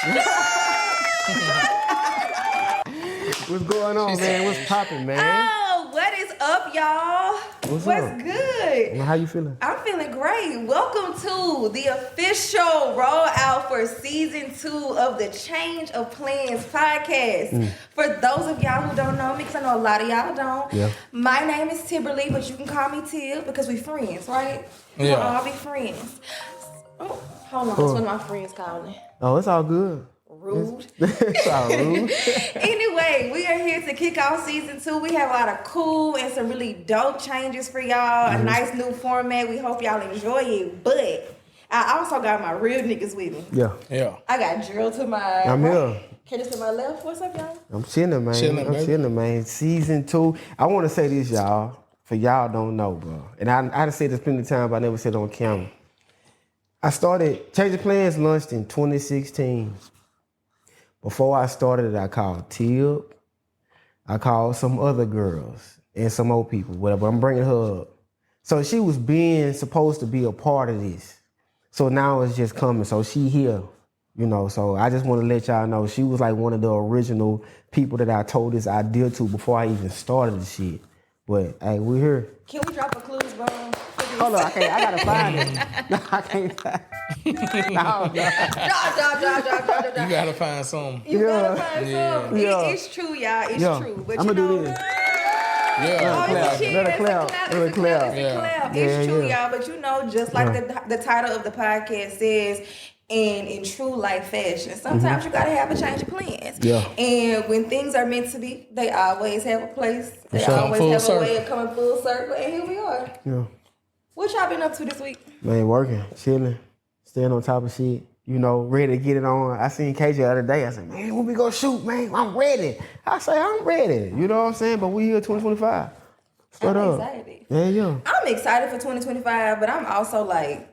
What's going on, man? What's popping, man? Oh, what is up, y'all? What's up? Good? Well, how you feeling? I'm feeling great. Welcome to the official rollout for season 2 of the Changeofplanz Podcast. For those of y'all who don't know me, because I know a lot of y'all don't, my name is Timberly, but you can call me Tib because we friends, right? We'll all be friends. Oh, hold on. That's one of my friends calling. Oh, it's all good. Rude. It's all rude. Anyway, we are here to kick off season 2. We have a lot of cool and some really dope changes for y'all. A nice new format. We hope y'all enjoy it. But I also got my real niggas with me. Yeah. I got Drill to my I'm here. Candace to my left. What's up, y'all? I'm chilling, man. Chilling, man. Season 2. I want to say this, y'all. For y'all don't know, bro. And I done said this plenty of times, but I never said it on camera. I started, Changeofplanz launched in 2016. Before I started it, I called Tib. I called some other girls and some old people, whatever. I'm bringing her up. So she was supposed to be a part of this. So now it's just coming. So she here, you know. So I just want to let y'all know she was like one of the original people that I told this idea to before I even started the shit. But hey, we're here. Can we drop a clues, bro? Hold on, I gotta find it. No, I can't find it. No. Drop. You gotta find something. You gotta find some. Yeah. It's true, y'all. It's true. But I'm you gonna know, do this. Yeah. Another clap. It's true, y'all. But you know, just like the title of the podcast says, and in true life fashion, sometimes you gotta have a change of plans. Yeah. And when things are meant to be, they always have a place. They Sure. always have a way of coming full circle. And here we are. Yeah. What y'all been up to this week? Man, working, chilling, staying on top of shit. You know, ready to get it on. I seen KJ the other day. I said, man, when we go shoot, man, I'm ready. I say, I'm ready. You know what I'm saying? But we here 2025. Straight up. Excited. Yeah. I'm excited for 2025, but I'm also like,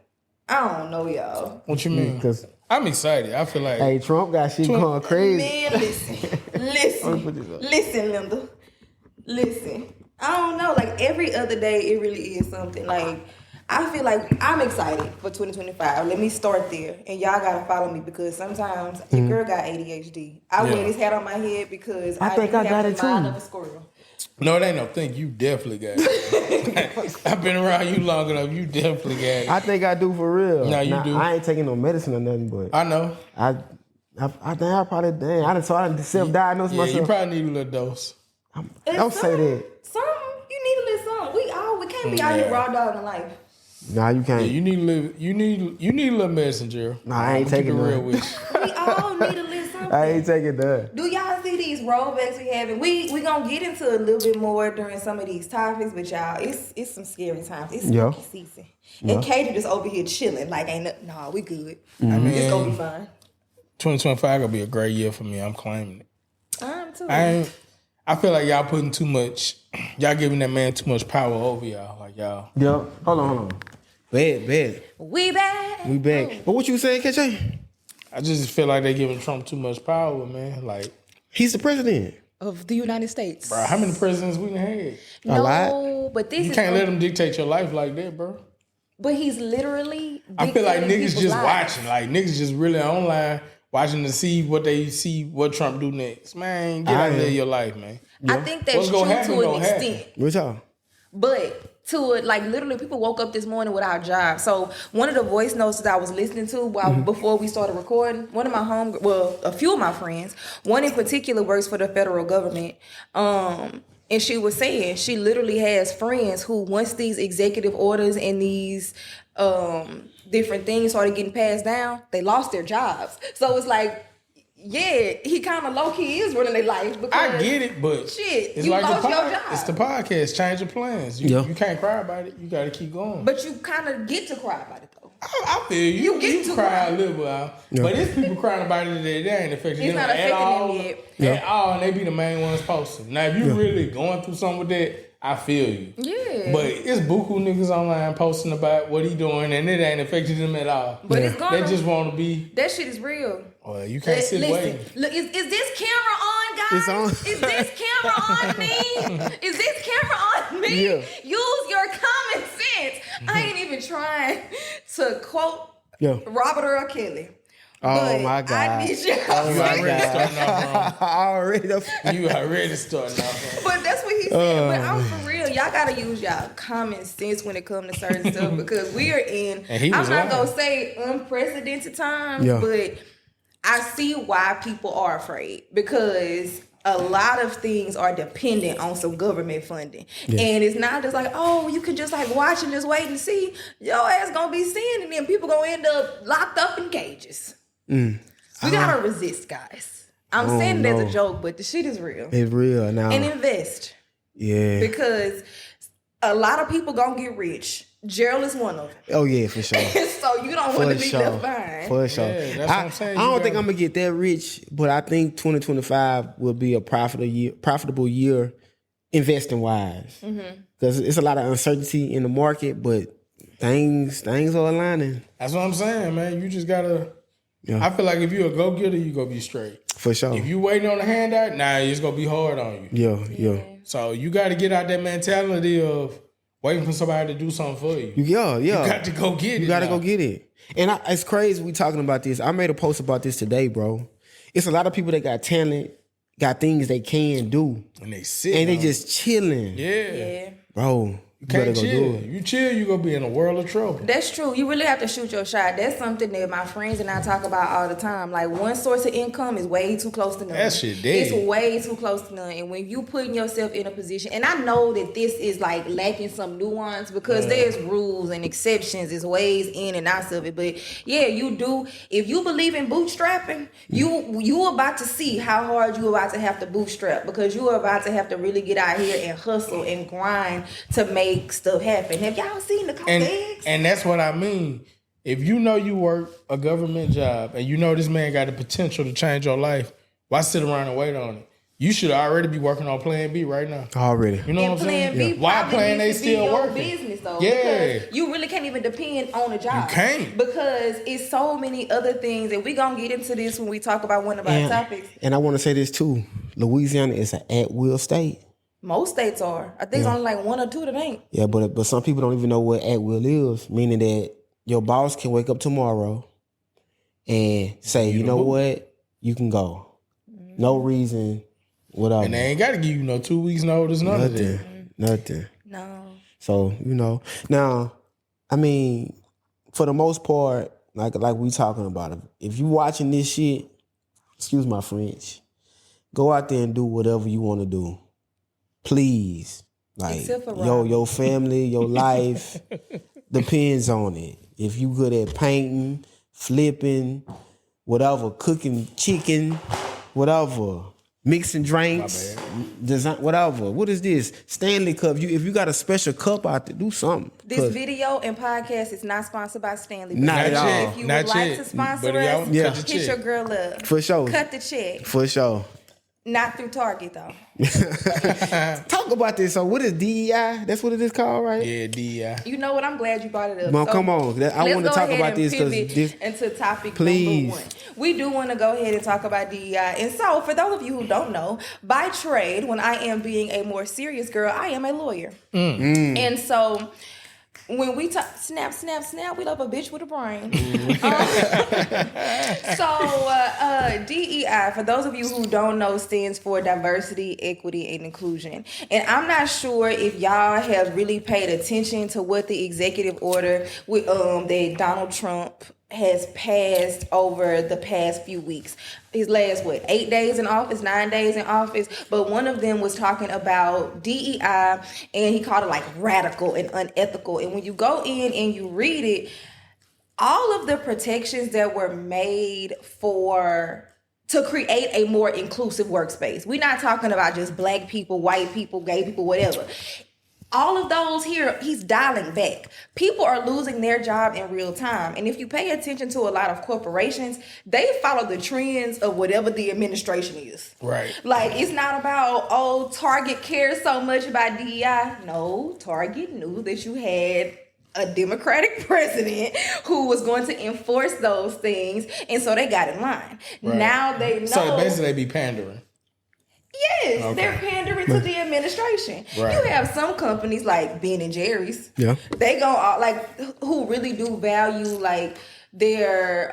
I don't know, y'all. What you mean? Because I'm excited. I feel like hey, Trump got shit going crazy. Man, listen, Linda. Listen. I don't know. Like every other day, it really is something. Like I feel like I'm excited for 2025. Let me start there, and y'all gotta follow me because sometimes your girl got ADHD. I wear this hat on my head because I think I got it too. Of a squirrel. No, it ain't no thing. You definitely got it. I've been around you long enough. You definitely got it. I think I do for real. No, you do. I ain't taking no medicine or nothing, but I know. I think I probably I done self-diagnosed myself. You probably need a little dose. Don't say that. Some you need a little something. We can't be out here raw dogging life. Nah, you can't. Yeah, you need a little medicine, Gerald. Nah, I ain't taking real none. with you. We all need a little something. I ain't taking none. Do y'all see these rollbacks we have? And we gonna get into a little bit more during some of these topics, but y'all, it's some scary times. It's spooky season. And Katie just over here chilling, like ain't nothing. Nah, we good. I mean, it's gonna be fine. 2025 gonna be a great year for me. I'm claiming it. I'm too. I feel like y'all putting too much. Y'all giving that man too much power over y'all. Like y'all. Yo, hold on. Bad. We back. But what you saying, KJ? I just feel like they giving Trump too much power, man. Like He's the president Of the United States. bro, how many presidents we done had? A lot. But this You is can't let him dictate your life like that, bro. But he's literally. I feel like dictating niggas people's just lives. watching. Like niggas just really online watching to see what Trump do next. Man, get out there your life, man. I think that's What's true gonna happen, to an gonna happen. extent. What y'all? But to it, like literally, people woke up this morning without jobs. So one of the voice notes that I was listening to before we started recording, one of my a few of my friends, one in particular works for the federal government. And she was saying she literally has friends who, once these executive orders and these different things started getting passed down, they lost their jobs. So it's like, yeah, he kind of low key is running their life. Because I get it, but shit, it's you like lost the your job. It's the podcast. Change your plans. You can't cry about it. You got to keep going. But you kind of get to cry about it though. I feel you. You get to cry cry. a little while, but it's people crying about it that ain't affecting It's them not at all. affecting them yet. At all, and they be the main ones posting. Now, if you really going through something with that, I feel you. Yeah. But it's buku niggas online posting about what he doing, and it ain't affecting them at all. But it's gonna. They just want to be. That shit is real. Well, you can't sit waiting. Look, is this camera on, guys? It's on. Is this camera on me? Is this camera on me? Yeah. Use your common sense. I ain't even trying to quote Yeah. Robert Earl Kelly. Oh my God. I need y'all. You already starting off wrong. You already starting off wrong. But that's what he said. But I'm for real. Y'all gotta use y'all common sense when it comes to certain stuff because we are in. I'm not gonna say unprecedented times, but I see why people are afraid because a lot of things are dependent on some government funding. Yes. And it's not just like, oh, you can just like watch and just wait and see. Your ass gonna be seeing and then people gonna end up locked up in cages. We gotta resist, guys. I'm saying it as a joke, but the shit is real. It's real now. And invest. Yeah. Because a lot of people gonna get rich. Gerald is one of them. Oh yeah, for sure. So you don't want to be left behind. For sure. Yeah, that's what I'm saying. I don't think I'm gonna get that rich, but I think 2025 will be a profitable year investing wise. Because it's a lot of uncertainty in the market, but things are aligning. That's what I'm saying, man. You just gotta. Yeah. I feel like if you're a go getter, you gonna be straight. For sure. If you waiting on a handout, it's gonna be hard on you. Yeah. So you got to get out that mentality of waiting for somebody to do something for you. Yeah. You got to go get it. You got to go get it. And it's crazy we talking about this. I made a post about this today, bro. It's a lot of people that got talent, got things they can do. And they sit. And they just chilling. Yeah. Bro. You can't chill. You chill, you gonna be in a world of trouble. That's true. You really have to shoot your shot. That's something that my friends and I talk about all the time. Like one source of income is way too close to none. That shit dead. It's way too close to none. And when you putting yourself in a position, and I know that this is like lacking some nuance because there's rules and exceptions, there's ways in and out of it. But yeah, you do. If you believe in bootstrapping, you about to see how hard you about to have to bootstrap because you are about to have to really get out here and hustle and grind to make stuff happen. Have y'all seen the eggs? And that's what I mean. If you know you work a government job and you know this man got the potential to change your life, why sit around and wait on it? You should already be working on Plan B right now. Already. You know what I'm saying? B why Plan A still working? Business though. Yeah. Because you really can't even depend on a job. You can't. Because it's so many other things, and we're going to get into this when we talk about one of our topics. And I want to say this too. Louisiana is an at-will state. Most states are. I think it's only like one or two that ain't. Yeah, but some people don't even know what at-will is, meaning that your boss can wake up tomorrow and say, you know what, you can go. No reason, whatever. And they ain't got to give you 2 weeks notice, nothing. Nothing. No. So, now, I mean, for the most part, like we talking about, if you watching this shit, excuse my French, go out there and do whatever you want to do. Please. Like, your family, your life depends on it. If you good at painting, flipping, whatever, cooking chicken, whatever, mixing drinks, design, whatever. What is this? Stanley Cup. If you got a special cup out there, do something. This video and podcast is not sponsored by Stanley. Not at all. If you would like to sponsor us, hit your girl up. For sure. Cut the check. For sure. Not through Target, though. Talk about this. So what is DEI? That's what it is called, right? Yeah, DEI. You know what? I'm glad you brought it up. Well, come on. I want to talk about this because this into topic number one. We do want to go ahead and talk about DEI. And so, for those of you who don't know, by trade, when I am being a more serious girl, I am a lawyer. And so, when we talk snap, we love a bitch with a brain. DEI, for those of you who don't know, stands for diversity, equity, and inclusion. And I'm not sure if y'all have really paid attention to what the executive order with that Donald Trump has passed over the past few weeks. His last, 8 days in office, 9 days in office, but one of them was talking about DEI, and he called it like radical and unethical. And when you go in and you read it, all of the protections that were made to create a more inclusive workspace. We're not talking about just black people, white people, gay people, whatever. All of those here, he's dialing back. People are losing their job in real time. And if you pay attention to a lot of corporations, they follow the trends of whatever the administration is. Right. Like, it's not about, Target cares so much about DEI. No, Target knew that you had a Democratic president who was going to enforce those things. And so they got in line. Right. Now they know. So basically they be pandering. Yes, okay. They're pandering to the administration. Right. You have some companies like Ben and Jerry's. Yeah. They go who really do value like their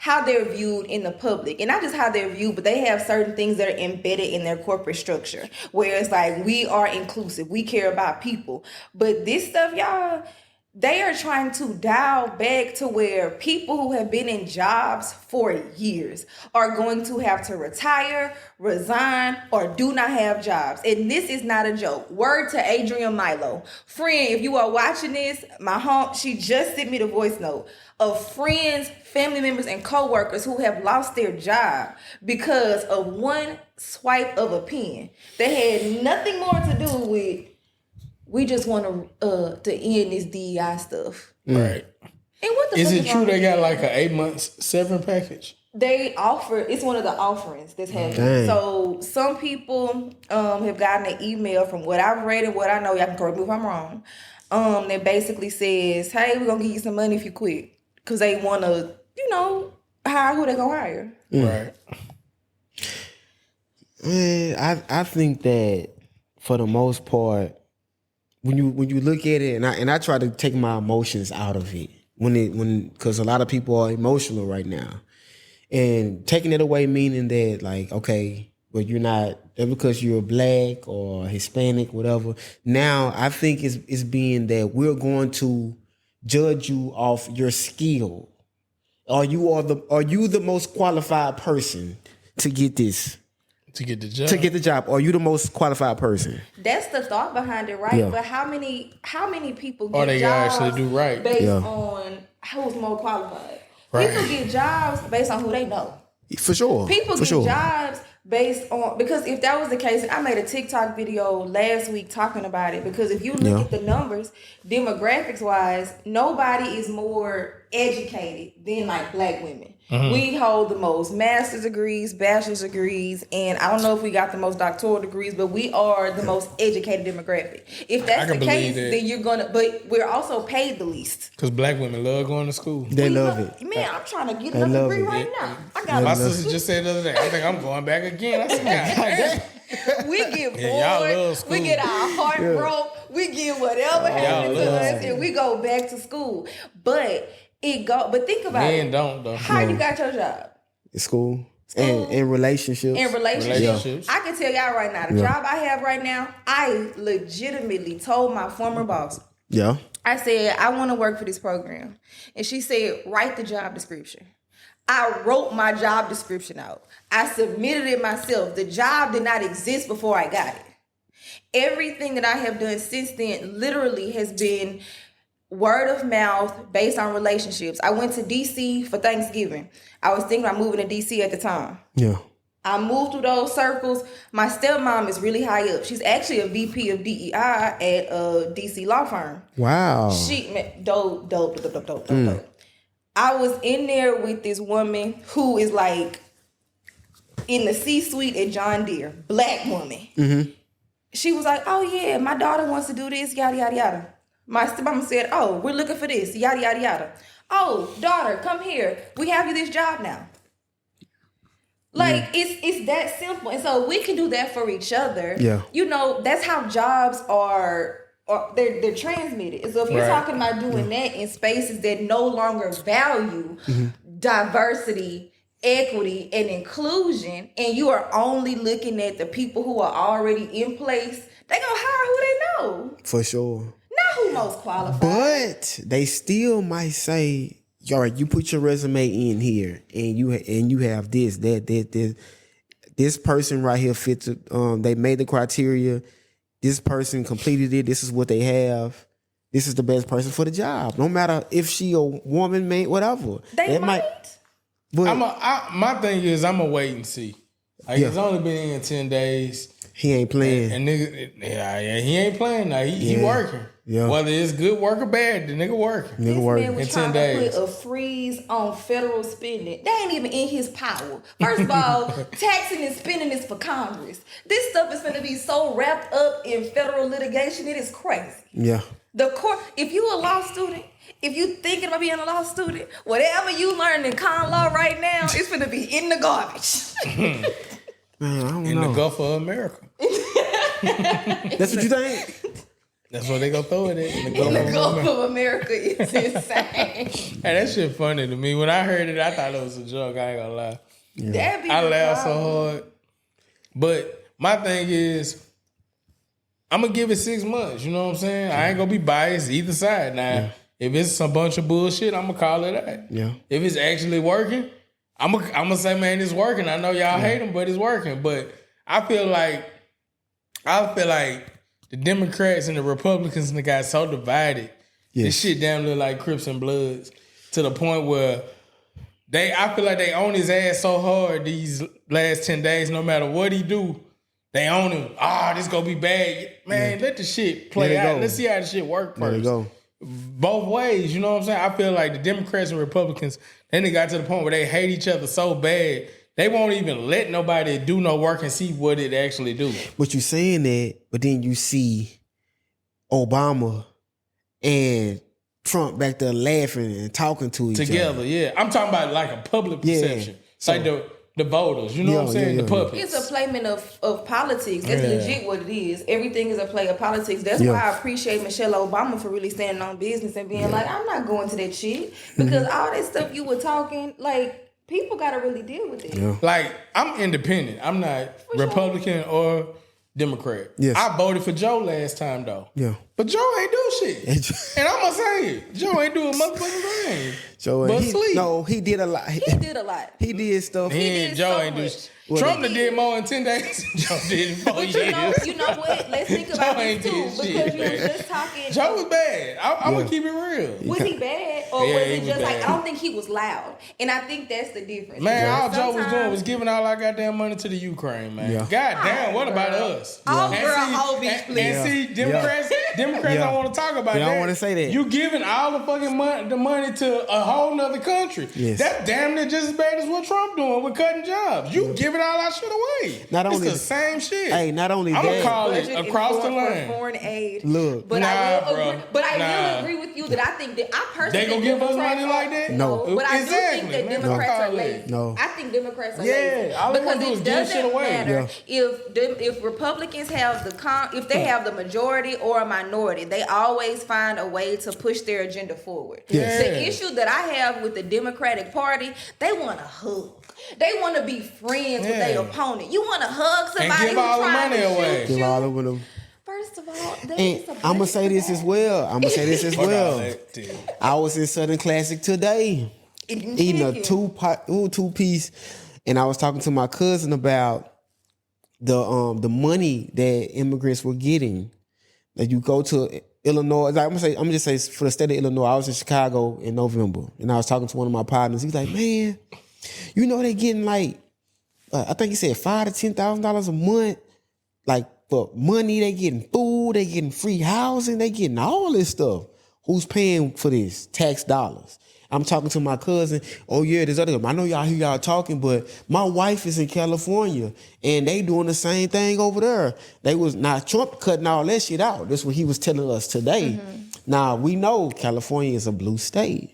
how they're viewed in the public, and not just how they're viewed, but they have certain things that are embedded in their corporate structure, where it's like, we are inclusive, we care about people. But this stuff, y'all, they are trying to dial back to where people who have been in jobs for years are going to have to retire, resign, or do not have jobs. And this is not a joke. Word to Adrian Milo. Friend, if you are watching this, she just sent me the voice note of friends, family members, and co-workers who have lost their job because of one swipe of a pen. They had nothing more to do with, we just want to end this DEI stuff. Right. And what the is fuck it true they got like an 8 months severance package? They offer, it's one of the offerings that's happening. So some people have gotten an email from what I've read and what I know, y'all can correct me if I'm wrong, that basically says, hey, we're going to give you some money if you quit. Because they want to, hire who they going to hire. Right. Man, I think that for the most part, when you look at it, and I try to take my emotions out of it because a lot of people are emotional right now, and taking it away meaning that like, okay, well, you're not, because you're black or Hispanic, whatever. Now I think it's being that we're going to judge you off your skill. Are you the most qualified person to get this? To get the job. To get the job. Are you the most qualified person? That's the thought behind it, right? Yeah. But how many people get they jobs actually do right based on who's more qualified? Right. People get jobs based on who they know. For sure. People get jobs based on, because if that was the case, I made a TikTok video last week talking about it, because if you look at the numbers, demographics wise, nobody is more educated than like black women. Mm-hmm. We hold the most master's degrees, bachelor's degrees, and I don't know if we got the most doctoral degrees, but we are the most educated demographic. If that's the case, then you're gonna, but we're also paid the least. Because black women love going to school. They love it. Man, I'm trying to get another degree right now. My sister just said the other day, I think I'm going back again. I said, God, we get bored, we get our heart broke, we get whatever happened to us, and we go back to school. But think about it. Men don't though. How you got your job? School. And relationships. And relationships. I can tell y'all right now, the job I have right now, I legitimately told my former boss. Yeah. I said, I want to work for this program. And she said, write the job description. I wrote my job description out. I submitted it myself. The job did not exist before I got it. Everything that I have done since then literally has been word of mouth based on relationships. I went to DC for Thanksgiving. I was thinking about moving to DC at the time. Yeah. I moved through those circles. My stepmom is really high up. She's actually a VP of DEI at a DC law firm. Wow. Dope. I was in there with this woman who is like in the C-suite at John Deere, black woman. Mm-hmm. She was like, oh yeah, my daughter wants to do this, yada, yada, yada. My stepmom said, oh, we're looking for this, yada, yada, yada. Oh, daughter, come here. We have you this job now. Like, it's that simple. And so we can do that for each other. Yeah. That's how jobs are they're transmitted. And so if you're talking about doing that in spaces that no longer value diversity, equity, and inclusion, and you are only looking at the people who are already in place, they gonna hire who they know. For sure. Not who most qualified. But they still might say, all right, you put your resume in here, and you have this, that. This person right here fits. They made the criteria. This person completed it. This is what they have. This is the best person for the job. No matter if she a woman, man, whatever. They might. But my thing is, I'm gonna wait and see. Like, it's only been in 10 days. He ain't playing. And nigga, he ain't playing now. He working. Yeah. Whether it's good work or bad, the nigga working. This man was trying to put a freeze on federal spending. That ain't even in his power. First of all, taxing and spending is for Congress. This stuff is going to be so wrapped up in federal litigation, it is crazy. Yeah. The court, if you a law student, if you thinking about being a law student, whatever you learn in con law right now, it's going to be in the garbage. Man, I don't know. In the Gulf of America. That's what you think? That's what they gonna throw it at. In the Gulf of America is insane. Hey, that shit funny to me. When I heard it, I thought it was a joke. I ain't gonna lie. Yeah. I laughed so hard. But my thing is, I'm gonna give it 6 months. You know what I'm saying? I ain't gonna be biased either side. Now, if it's some bunch of bullshit, I'm gonna call it that. Yeah. If it's actually working, I'm gonna say, man, it's working. I know y'all hate him, but it's working. But I feel like the Democrats and the Republicans got so divided. Yes. This shit damn look like Crips and Bloods to the point where I feel like they own his ass so hard these last 10 days. No matter what he do, they own him. This gonna be bad. Man, let the shit play out. Let's see how the shit work first. There you go. Both ways, you know what I'm saying? I feel like the Democrats and Republicans, then they got to the point where they hate each other so bad, they won't even let nobody do no work and see what it actually do. But you saying that, but then you see Obama and Trump back there laughing and talking to each together, other. yeah. I'm talking about like a public perception. It's like the voters, you know what I'm saying? The puppets. It's a playment of politics. That's legit what it is. Everything is a play of politics. That's why I appreciate Michelle Obama for really standing on business and being like, I'm not going to that shit. Because all that stuff you were talking, like, people got to really deal with it. Yeah. Like, I'm independent. I'm not Republican or Democrat. Yes. I voted for Joe last time, though. Yeah. But Joe ain't do shit. And I'm going to say it. Joe ain't do a motherfucking thing. He did a lot. He did stuff. Joe ain't do shit. Trump did more in 10 days than Joe did in 4 years. You know what? Let's think about this too. Because you were just talking. Joe was bad. I'm going to keep it real. Was he bad? Or was it just like, I don't think he was loud. And I think that's the difference. Man, all Joe was doing was giving all our goddamn money to the Ukraine, man. Yeah. God damn, what about us? And see, Democrats don't want to talk about that. They don't want to say that. You giving all the fucking money to a whole nother country. Yes. That's damn near just as bad as what Trump doing with cutting jobs. You giving all our shit away. It's the same shit. Hey, not only I'm that. I'm gonna call it across the line. Foreign aid. Look. But I will agree with you that I think that I personally they gonna give us money like that? No. But I do think that Democrats are lazy. No. I think Democrats are lazy. All because do it is give shit doesn't away. matter if Republicans have if they have the majority or a minority, they always find a way to push their agenda forward. Yes. The issue that I have with the Democratic Party, they want to hug. They want to be friends with their opponent. You want to hug somebody and give all the money away. Give all of them. First of all, I'm gonna say this as well. I was in Southern Classic today, eating a two piece, and I was talking to my cousin about the money that immigrants were getting. That you go to Illinois. I'm gonna just say for the state of Illinois. I was in Chicago in November, and I was talking to one of my partners. He's like, man, you know they getting like, I think he said $5,000 to $10,000 a month, like for money. They getting food, they getting free housing, they getting all this stuff. Who's paying for this? Tax dollars. I'm talking to my cousin. Oh yeah, there's other. I know y'all hear y'all talking, but my wife is in California and they doing the same thing over there. They was not Trump cutting all that shit out. That's what he was telling us today. Mm-hmm. Now we know California is a blue state.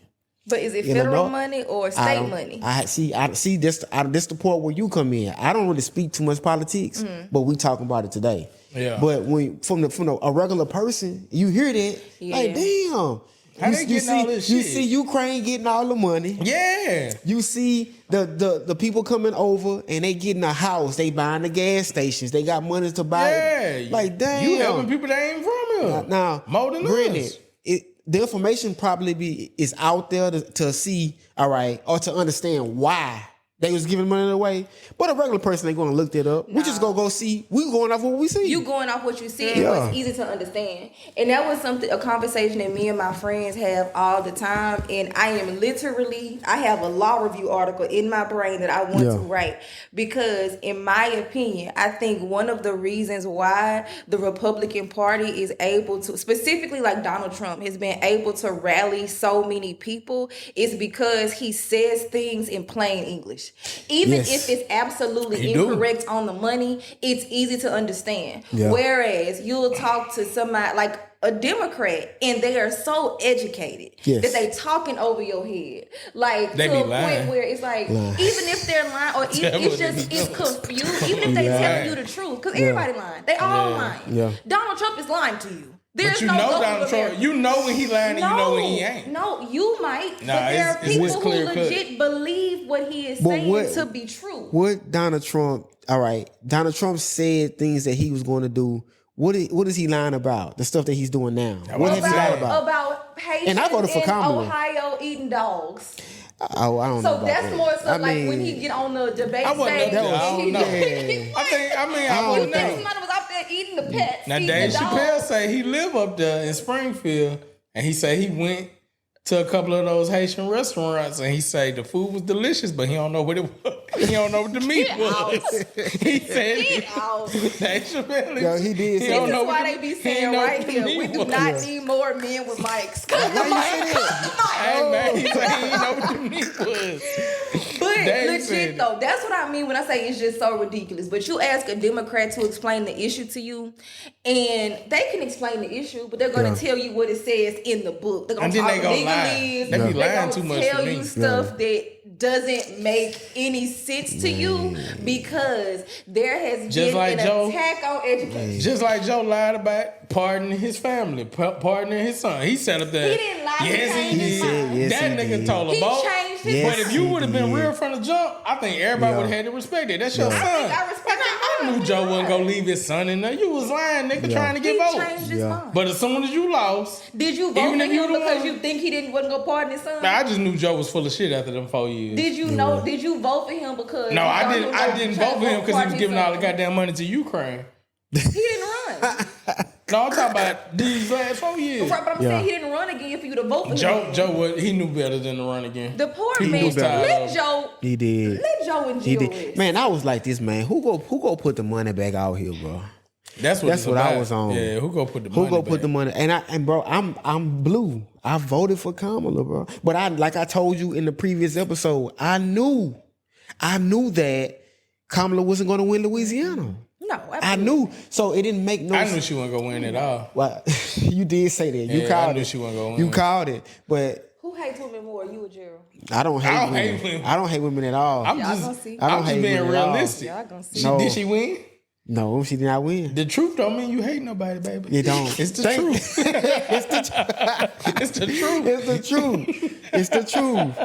But is it federal money or state money? I see this the point where you come in. I don't really speak too much politics, but we talking about it today. Yeah. But when from a regular person, you hear that, like damn. You see Ukraine getting all the money. Yeah. You see the people coming over and they getting a house. They buying the gas stations. They got money to buy it. Like, damn. You helping people that ain't from here. Now, more than us. The information probably is out there to see, all right, or to understand why they was giving money away. But a regular person ain't going to look that up. We just going to go see. We going off what we see. You going off what you see and what's easy to understand. And that was a conversation that me and my friends have all the time. And I have a law review article in my brain that I want to write. Because in my opinion, I think one of the reasons why the Republican Party is able to, specifically like Donald Trump, has been able to rally so many people is because he says things in plain English. Even if it's absolutely incorrect on the money, it's easy to understand. Yeah. Whereas you'll talk to somebody like a Democrat and they are so educated that they talking over your head. Like they to a point where it's like, even if they're lying or it's confused, even if they telling you the truth, because everybody lying. They all lying. Yeah. Donald Trump is lying to you. There's but you no know gulf Donald of Trump. America. You know when he lying and you know when he ain't. No, you might. Nah, but there are it's people who clear cut. legit believe what he is saying to be true. What Donald Trump, all right, Donald Trump said things that he was going to do. What is he lying about? The stuff that he's doing now. What has he lied about? About Haitians And I voted for in Kamala. Ohio eating dogs. Oh, I don't know. So that's more so like when he get on the debate I wasn't stage. up there. I don't know. Yeah. I wouldn't know. Somebody was out there eating the pets. Now eating Dave the Chappelle dogs. say he live up there in Springfield, and he say he went to a couple of those Haitian restaurants, and he say the food was delicious, but he don't know what it was. He don't know what the meat was. He said, Get out. Dave Chappelle. Yo, he did say This that. is why they be saying right here, we do not need more men with mics. Cut the mic. Hey man, he said he didn't know what the meat was. But Dave said legit it. though, that's what I mean when I say it's just so ridiculous. But you ask a Democrat to explain the issue to you, and they can explain the issue, but they're going to tell you what it says in the book. They're going And to then talk they gonna lie. legalese. They be They're lying gonna too much tell for me. you stuff that doesn't make any sense to you because there has Just been like an Joe. attack on education. Just like Joe lied about pardoning his family, pardoning his son. He set up that. He didn't lie. Yes, he changed his did. mind. Yes, That he nigga did. told a He boat. changed his Yes, But if you he would have been did. real from the jump, I think everybody would have had to respect it. That's your son. I respect I knew Joe wasn't gonna leave his son in there. You was lying, nigga, trying to He get votes. changed his mind. But as soon as you lost, Did you vote Even for if you him the because one- you think he wasn't gonna pardon his son? I just knew Joe was full of shit after them 4 years. Did you know? Did you vote for him because? No, you I thought didn't. he I was didn't trying vote to for him because he pardon was his giving son? all the goddamn money to Ukraine. He didn't run. No, I'm talking about these last 4 years. Right, but I'm saying he didn't run again for you to vote for him. Joe, he knew better than to run again. The poor He man. was tired Let of- Joe. He did. Let Joe and He Jill did. rest. Man, I was like this, man. Who go put the money back out here, bro? That's That's it's what I about. was on. Yeah, who go put the money? Who go back? put the money? And bro, I'm blue. I voted for Kamala, bro. But like I told you in the previous episode, I knew that Kamala wasn't going to win Louisiana. No, I absolutely. knew. So it didn't make no I sense. knew she wasn't gonna win at all. Well, you did say that. You Yeah, called I knew it. she wasn't gonna You win. called it. But Who hates women more, you or Gerald? I don't hate I don't women. hate women. I don't hate women at all. I'm Y'all just, gonna see. I don't I'm just hate being women at all. realistic. Y'all gonna see. No. Did she win? No, she did not win. The truth don't mean you hate nobody, baby. It don't. It's the Thank- truth. It's the truth. It's the truth. It's the truth.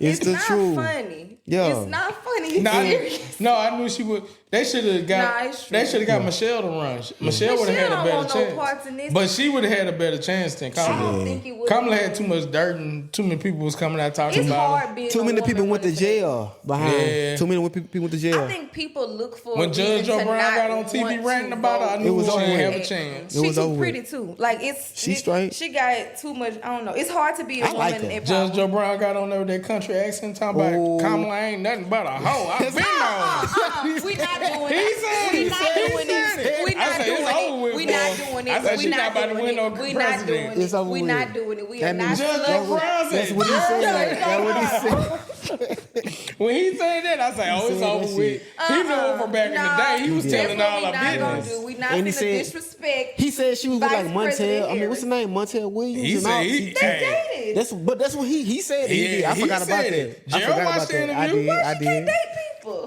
It's the not truth. funny. Yeah. It's not funny. It's No, serious. no, I knew she would. They should have got. Nah, it's true. They should have got Michelle to run. Michelle would have had a don't better want chance. no parts in this. But she would have had a better chance than I Kamala. don't think it would. Kamala had too much dirt and too many people was coming out talking It's about her. hard being Too a many woman people went to running for jail behind. Yeah. Too many people went to jail. I think people look for When a Judge reason to O'Brien not got on TV want ranting to about her, I vote. knew It was she over didn't with. have a chance. It She was too over pretty with. too. Like She straight? She got too much. I don't know. It's hard to be a I like woman. that. in Judge power. O'Brien got on there with that country accent talking Oh. about Kamala ain't nothing but a hoe. I've been on. We not doing He it. said We it. not He doing said it. it. We I not said it's doing over with it. We for not her. doing I it. said We she not not about to doing win no it. We not president. doing It's it. over We with. not doing it. We That are not means- Judge sluts. O'Brien That's said. what he said. Judge That's what he said. When he said that, I said, "Oh, it's said over that with." He knew it from back in the day. He was That's telling what all we our not gonna business. do. We not And he finna said- disrespect. He said she was with Vice like President Montel. I mean, what's the name? Montel Williams. He and all. said, he, hey, Dated. That's what he said. He did. I he forgot about said that. it. I Gerald forgot watched about the that. I interview. did. Why I She can't did. date people.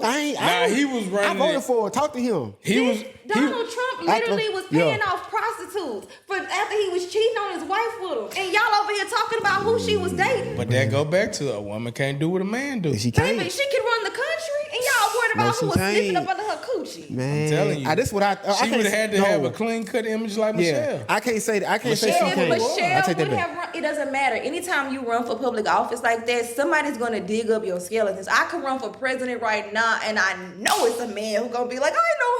he was I running voted it. for her. Talk to him. He was. Donald Trump literally I- was paying yeah. off prostitutes for after he was cheating on his wife with him, and y'all over here talking about who she was dating. But that go back to a woman can't do what a man do. She Baby, can't. she can run the country, and y'all worried No, about she who was sniffing can't. up under her coochie. Man, I'm telling you. This what I She can't would have say- had to no. have a clean cut image like Yeah, Michelle. I can't say that. I can't say she Michelle- can't. I Michelle take that would back. have run. It doesn't matter. Anytime you run for public office like that, somebody's gonna dig up your skeletons. I could run for president right now, and I know it's a man who's gonna be like, I know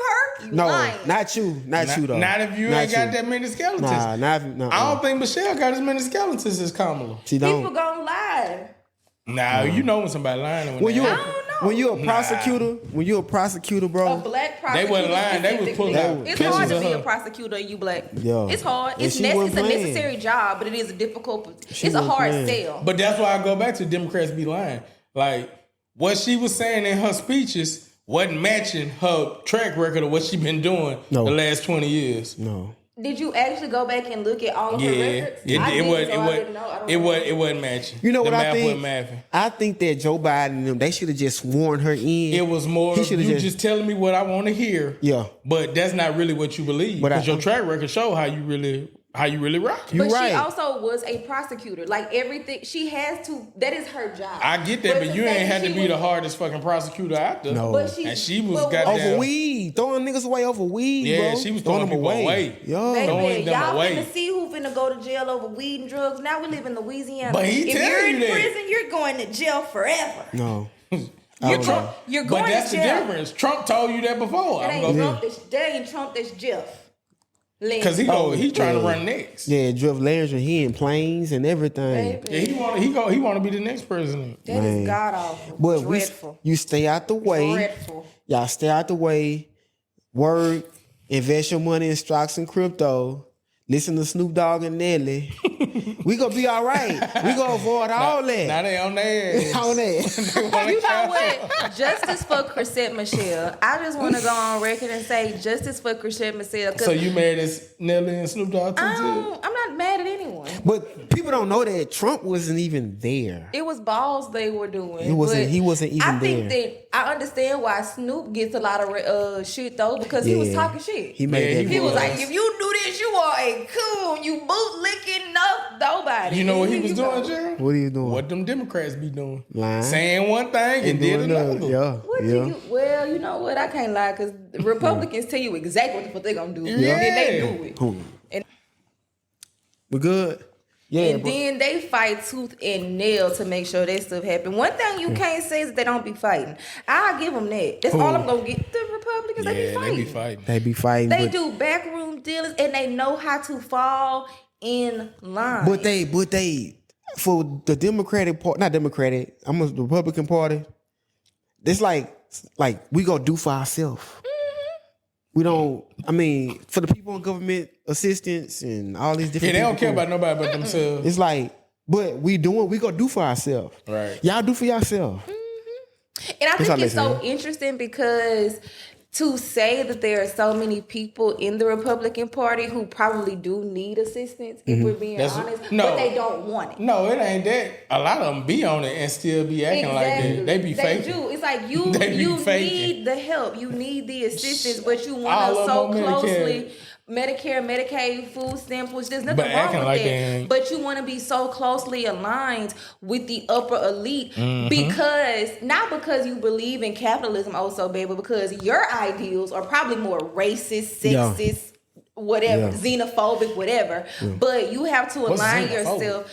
her. You No, lying. not you. Not you though. Not if you Not ain't got that many skeletons. Nah, not. I don't think Michelle got as many skeletons as Kamala. She People don't. gonna lie. Nah, you know when somebody lying. When you I don't know. when you a prosecutor, A bro. black They prosecutor. wasn't lying. They was specifically. pulling out It's pictures hard to of be her. a prosecutor and you black. Yeah. It's hard. And It's, she it's wasn't a playing. necessary job, but it is a difficult. She It's a wasn't hard playing. sell. But that's why I go back to Democrats be lying. Like what she was saying in her speeches wasn't matching her track record of what she been doing No. the last 20 years. No. Did you actually go back and look at all of her Yeah, records? I didn't, so I didn't know. I don't know. it wasn't matching. You know The what I math think? wasn't mathing. I think that Joe Biden and them, they should have just sworn her in. It was more He of shoulda you just telling me what I want to hear. Yeah. But that's not really what you believe. But Because I- your track record show how you really how you really rock. But she also was a prosecutor. Like everything, she has to. That is her job. I get that, but you ain't had to be the hardest fucking prosecutor out there. No. But she was goddamn over weed, throwing niggas away over weed. Yeah, bro. she was throwing them away. Yo, baby, y'all finna see who finna go to jail over weed and drugs. Now we live in Louisiana. But if you're in prison, you're going to jail forever. No. You're going but to jail. But that's the difference. Trump told you that before. That ain't Trump, that's Jeff. Because he trying to run next. Yeah, Jeff Landry, he in planes and everything. Baby. Yeah, he want to be the next president. That is god awful. But dreadful. You stay out the way. Dreadful. Y'all stay out the way. Work. Invest your money in stocks and crypto. Listen to Snoop Dogg and Nelly. We gonna be all right. We gonna avoid all that. Now they on their ass. On that. You know what? Justice for Chrisette Michelle. I just want to go on record and say justice for Chrisette Michelle. So you mad at Nelly and Snoop Dogg too? I'm not mad at anyone. But people don't know that Trump wasn't even there. It was balls they were doing. He wasn't even there. I think that I understand why Snoop gets a lot of shit though, because he was talking shit. He made that. He was like, if you do this, you are a coon. You boot licking up nobody. You know what he was doing, Jerry? What are you doing? What them Democrats be doing? Lying. Saying one thing and did another. Yeah. Well, you know what? I can't lie, because Republicans tell you exactly what the fuck they gonna do. Yeah. And they do it. We're good. Yeah, and then they fight tooth and nail to make sure that stuff happen. One thing you can't say is that they don't be fighting. I'll give them that. That's all I'm gonna get. The Republicans, they be fighting. They be fighting. They do backroom dealings and they know how to fall in line. But they for the Democratic Party, not Democratic, I'm a Republican Party. It's like we gonna do for ourselves. We don't. I mean, for the people in government assistance and all these different. Yeah, they don't care about nobody but themselves. It's like, but we gonna do for ourselves. Right. Y'all do for yourself. And I think it's so interesting because to say that there are so many people in the Republican Party who probably do need assistance, if we're being honest, but they don't want it. No, it ain't that. A lot of them be on it and still be acting like that. They be faking. They do. It's like you need the help. You need the assistance, but you want to so closely... Medicare, Medicaid, food stamps, which there's nothing wrong with that. But you want to be so closely aligned with the upper elite because you believe in capitalism also, baby, because your ideals are probably more racist, sexist, whatever, xenophobic, whatever. Yeah. But you have to align yourself.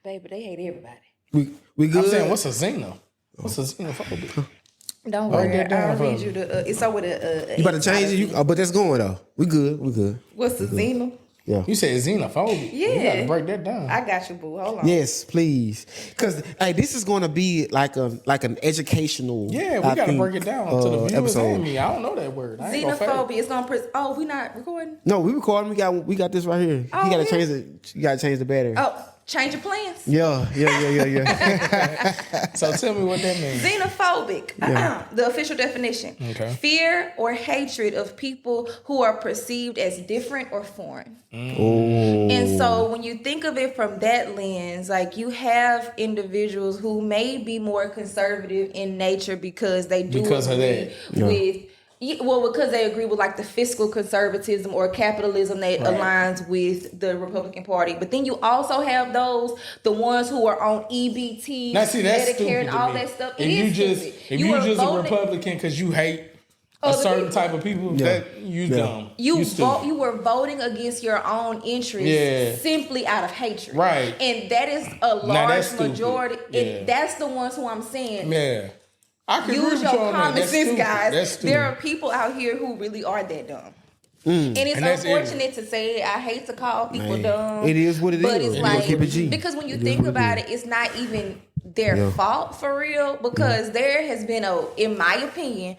Baby, they hate everybody. We good? I'm saying, what's a xeno? What's a xenophobic? Don't worry, I'll need you to. It's over the. You about to change it? But that's going though. We good. What's the xeno? Yeah. You said xenophobic. Yeah. You got to break that down. I got you, boo. Hold on. Yes, please. Because this is going to be like an educational. Yeah, we got to break it down to the viewers episode. And me. I don't know that word. Xenophobia. It's going to. We not recording? No, we recording. We got this right here. Oh, you got to change it. You got to change the battery. Oh. Change of plans. Yeah. So tell me what that means. Xenophobic. The official definition. Okay. Fear or hatred of people who are perceived as different or foreign. And so when you think of it from that lens, like you have individuals who may be more conservative in nature because they do agree with... Well, because they agree with like the fiscal conservatism or capitalism that aligns with the Republican Party. But then you also have the ones who are on EBT, Medicare, and all that stuff. If you just a Republican because you hate a certain type of people, that you dumb. You were voting against your own interests simply out of hatred. Right. And that is a large majority. That's the ones who I'm saying. Yeah. I can use your common sense, guys. There are people out here who really are that dumb. And it's unfortunate to say it. I hate to call people dumb. It is what it is. But it's like, because when you think about it, it's not even their fault for real. Because there has been in my opinion,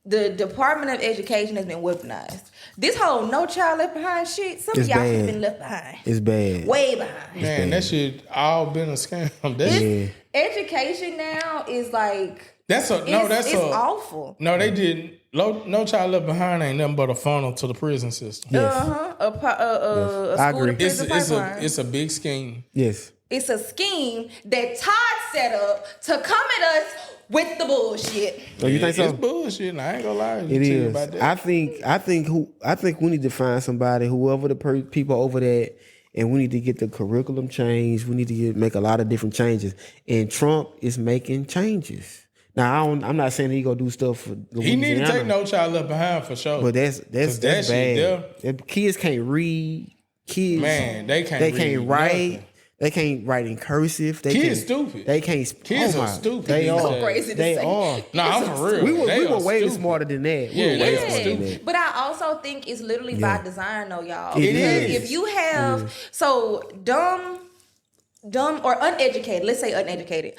the Department of Education has been weaponized. This whole No Child Left Behind shit, some of y'all have been left behind. It's bad. Way behind. Man, that shit all been a scam. Education now is like... That's awful. No, they didn't. No Child Left Behind ain't nothing but a funnel to the prison system. Yes. A school to prison pipeline. It's a big scheme. Yes. It's a scheme that Todd set up to come at us with the bullshit. Oh, you think so? It's bullshit. And I ain't gonna lie. It is. About that. I think we need to find somebody, whoever the people over that, and we need to get the curriculum changed. We need to make a lot of different changes. And Trump is making changes. Now I'm not saying he gonna do stuff for Louisiana. He need to take No Child Left Behind for sure. But that's bad. Kids can't read. Kids, man, they can't write. Nothing. They can't write in cursive. Kids stupid. They can't. Kids are stupid. They are. So crazy to they say. are. No, I'm for real. We were way smarter than that. Yeah, we were way smarter than that. But I also think it's literally by design, though, y'all. It because is. if you have dumb or uneducated, let's say uneducated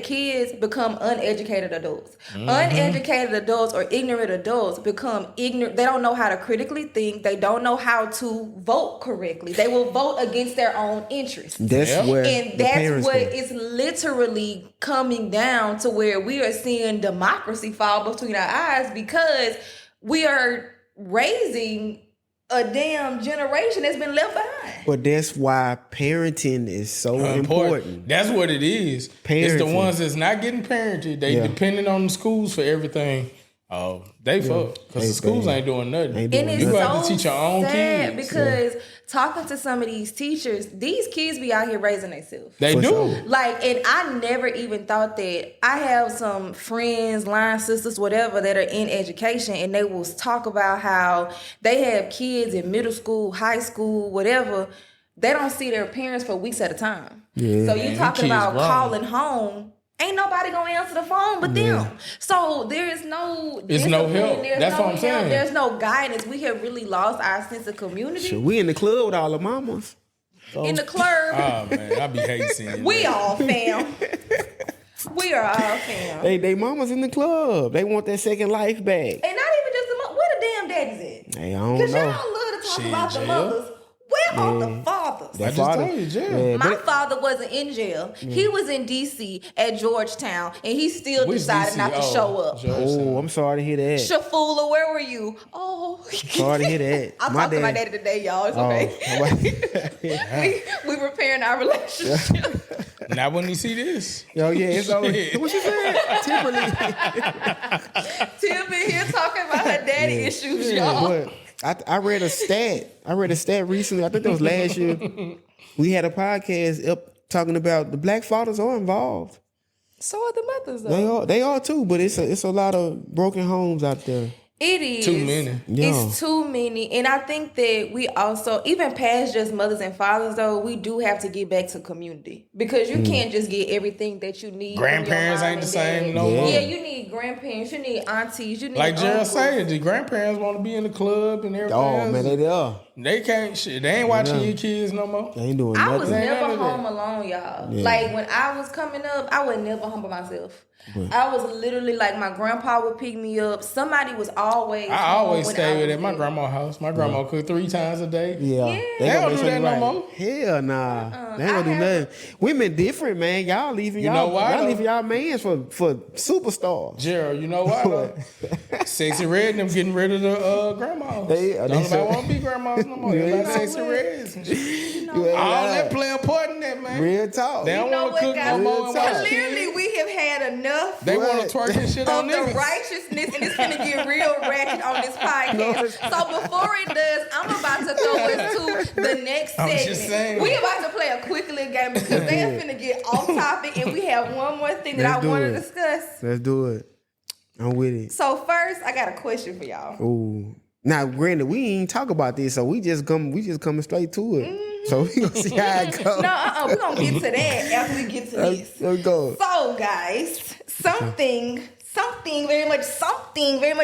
kids become uneducated adults. Uneducated adults or ignorant adults become ignorant. They don't know how to critically think. They don't know how to vote correctly. They will vote against their own interests. That's where that's what is literally coming down to, where we are seeing democracy fall between our eyes, because we are raising a damn generation that's been left behind. But that's why parenting is so important. That's what it is. Parenting. It's the ones that's not getting parented. They depending on the schools for everything. Oh, they fuck. Because the schools ain't doing nothing. And it's you so have to teach your own sad kids. because talking to some of these teachers, these kids be out here raising themselves. They For do. sure. Like, and I never even thought that. I have some friends, line sisters, whatever, that are in education, and they will talk about how they have kids in middle school, high school, whatever. They don't see their parents for weeks at a time. Yeah. So you talking about kids calling home. Ain't nobody gonna answer the phone but them. So there is no It's no help. That's what I'm saying. There's no guidance. We have really lost our sense of community. Sure, we in the club with all the mamas. In the club, Oh, man. I be hating seeing we that. all fam. We are all fam. They mamas in the club. They want that second life back. And not even just the where the damn daddies at? Hey, I don't Because know. y'all love to talk Shit, about the jail. mothers. Where are the fathers? I just told you, jail. Yeah, My but- father wasn't in jail. He was in D.C. at Georgetown, and he still Which decided DC? not to show up. Oh, I'm sorry to hear that. Shafula, where were you? Oh, Sorry to hear that. I talked to my daddy today, y'all. It's okay. we repairing our relationship. Now when you see this. Yo, yeah, it's over. Shit. What you said? Timberly. Tim been here talking about her daddy issues, y'all. But I read a stat. Recently. I think that was last year. We had a podcast up talking about the black fathers are involved. So are the mothers, though. They are too. But it's a lot of broken homes out there. It is. Too many. Yeah. It's too many. And I think that we also, even past just mothers and fathers, though, we do have to get back to community. Because you can't just get everything that you need. Grandparents from your mom ain't the and same dad. no more. Yeah, you need grandparents, you need aunties, you need Like Gerald uncles. said, the grandparents want to be in the club and everything. Oh else. man, they there. They can't shit. They ain't watching your kids no more. They ain't doing I nothing. was Ain't never none of that. home alone, y'all. Yeah. Like when I was coming up, I would never humble myself. I was literally like, my grandpa would pick me up. Somebody was always. I home always when stay I with was at my there. grandma's house. My grandma cooked 3 times a day. Yeah. Yeah. They gonna don't make do that sure no you more. Hell nah. They ain't gonna do nothing. Women different, man. Y'all leaving You know why, y'all though? leaving y'all mans for superstars. Gerald, you know why though? Sexy Red and them getting rid of the grandmas. They Don't nobody want to be grandmas no more. Yeah, Everybody you know Sexy Reds and shit. You ain't All lying. that play a part in that, man. Real talk. They don't You know want to what, cook guys? no more and Real watch talk. Clearly, kids. we have had enough They want What? to twerk and shit on of the niggas. righteousness, and it's gonna get real ratchet on this podcast. So before it does, I'm about to throw us to the next I'm segment. just saying. We about to play a quick little game because they are finna get off topic, and we have one more thing that Let's I do want to it. discuss. Let's do it. I'm with it. So first, I got a question for y'all. Ooh. Now, granted, we ain't talk about this, so we just coming straight to it. So we gonna see how it goes. No, we're gonna get to that after we get to this. Let's go. So, guys, something very much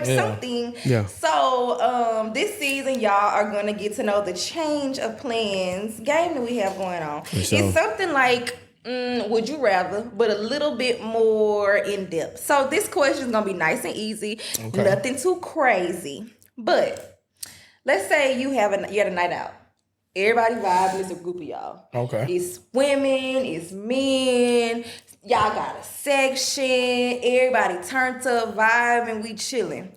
something. Yeah. So, this season, y'all are gonna get to know the Change of Plans game that we have going on. sure. It's something like would you rather, but a little bit more in depth. So this question is gonna be nice and easy, nothing too crazy. But let's say you had a night out. Everybody vibing. It's a group of y'all. Okay. It's women, it's men. Y'all got a section. Everybody turned up, vibing, we chilling.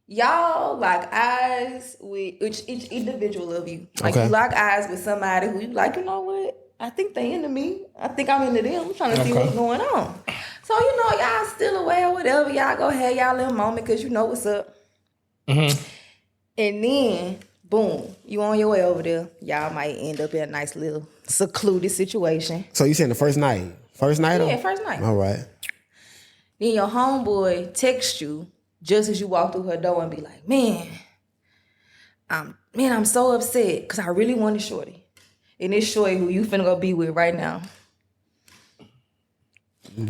Y'all lock eyes with each individual of you. Like Okay. you lock eyes with somebody who you like, you know what? I think they into me. I think I'm into them. I'm trying to see what's going on. So, y'all still away or whatever. Y'all go have y'all little moment because you know what's up. Mm-hmm. And then, boom, you on your way over there. Y'all might end up in a nice little secluded situation. So you saying the first night? First night? Yeah, first night. All right. Then your homeboy text you just as you walk through her door and be like, man, I'm so upset because I really wanted shorty. And it's shorty who you finna go be with right now.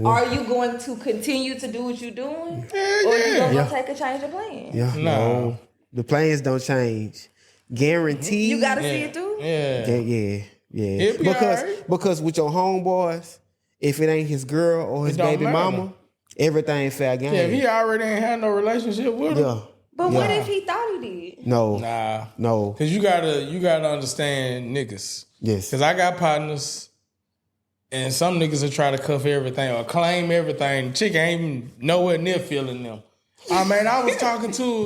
Are you going to continue to do what you're doing? Or are you going to take a change of plan? Yeah. No. The plans don't change. Guaranteed. You got to see it through? Yeah. Because with your homeboys, if it ain't his girl or his baby mama, everything fair game. Yeah, if he already ain't had no relationship with her. Yeah. But what if he thought he did? No. No. Because you gotta understand niggas. Yes. Because I got partners. And some niggas will try to cuff everything or claim everything. Chick ain't even nowhere near feeling them. Man, I was talking to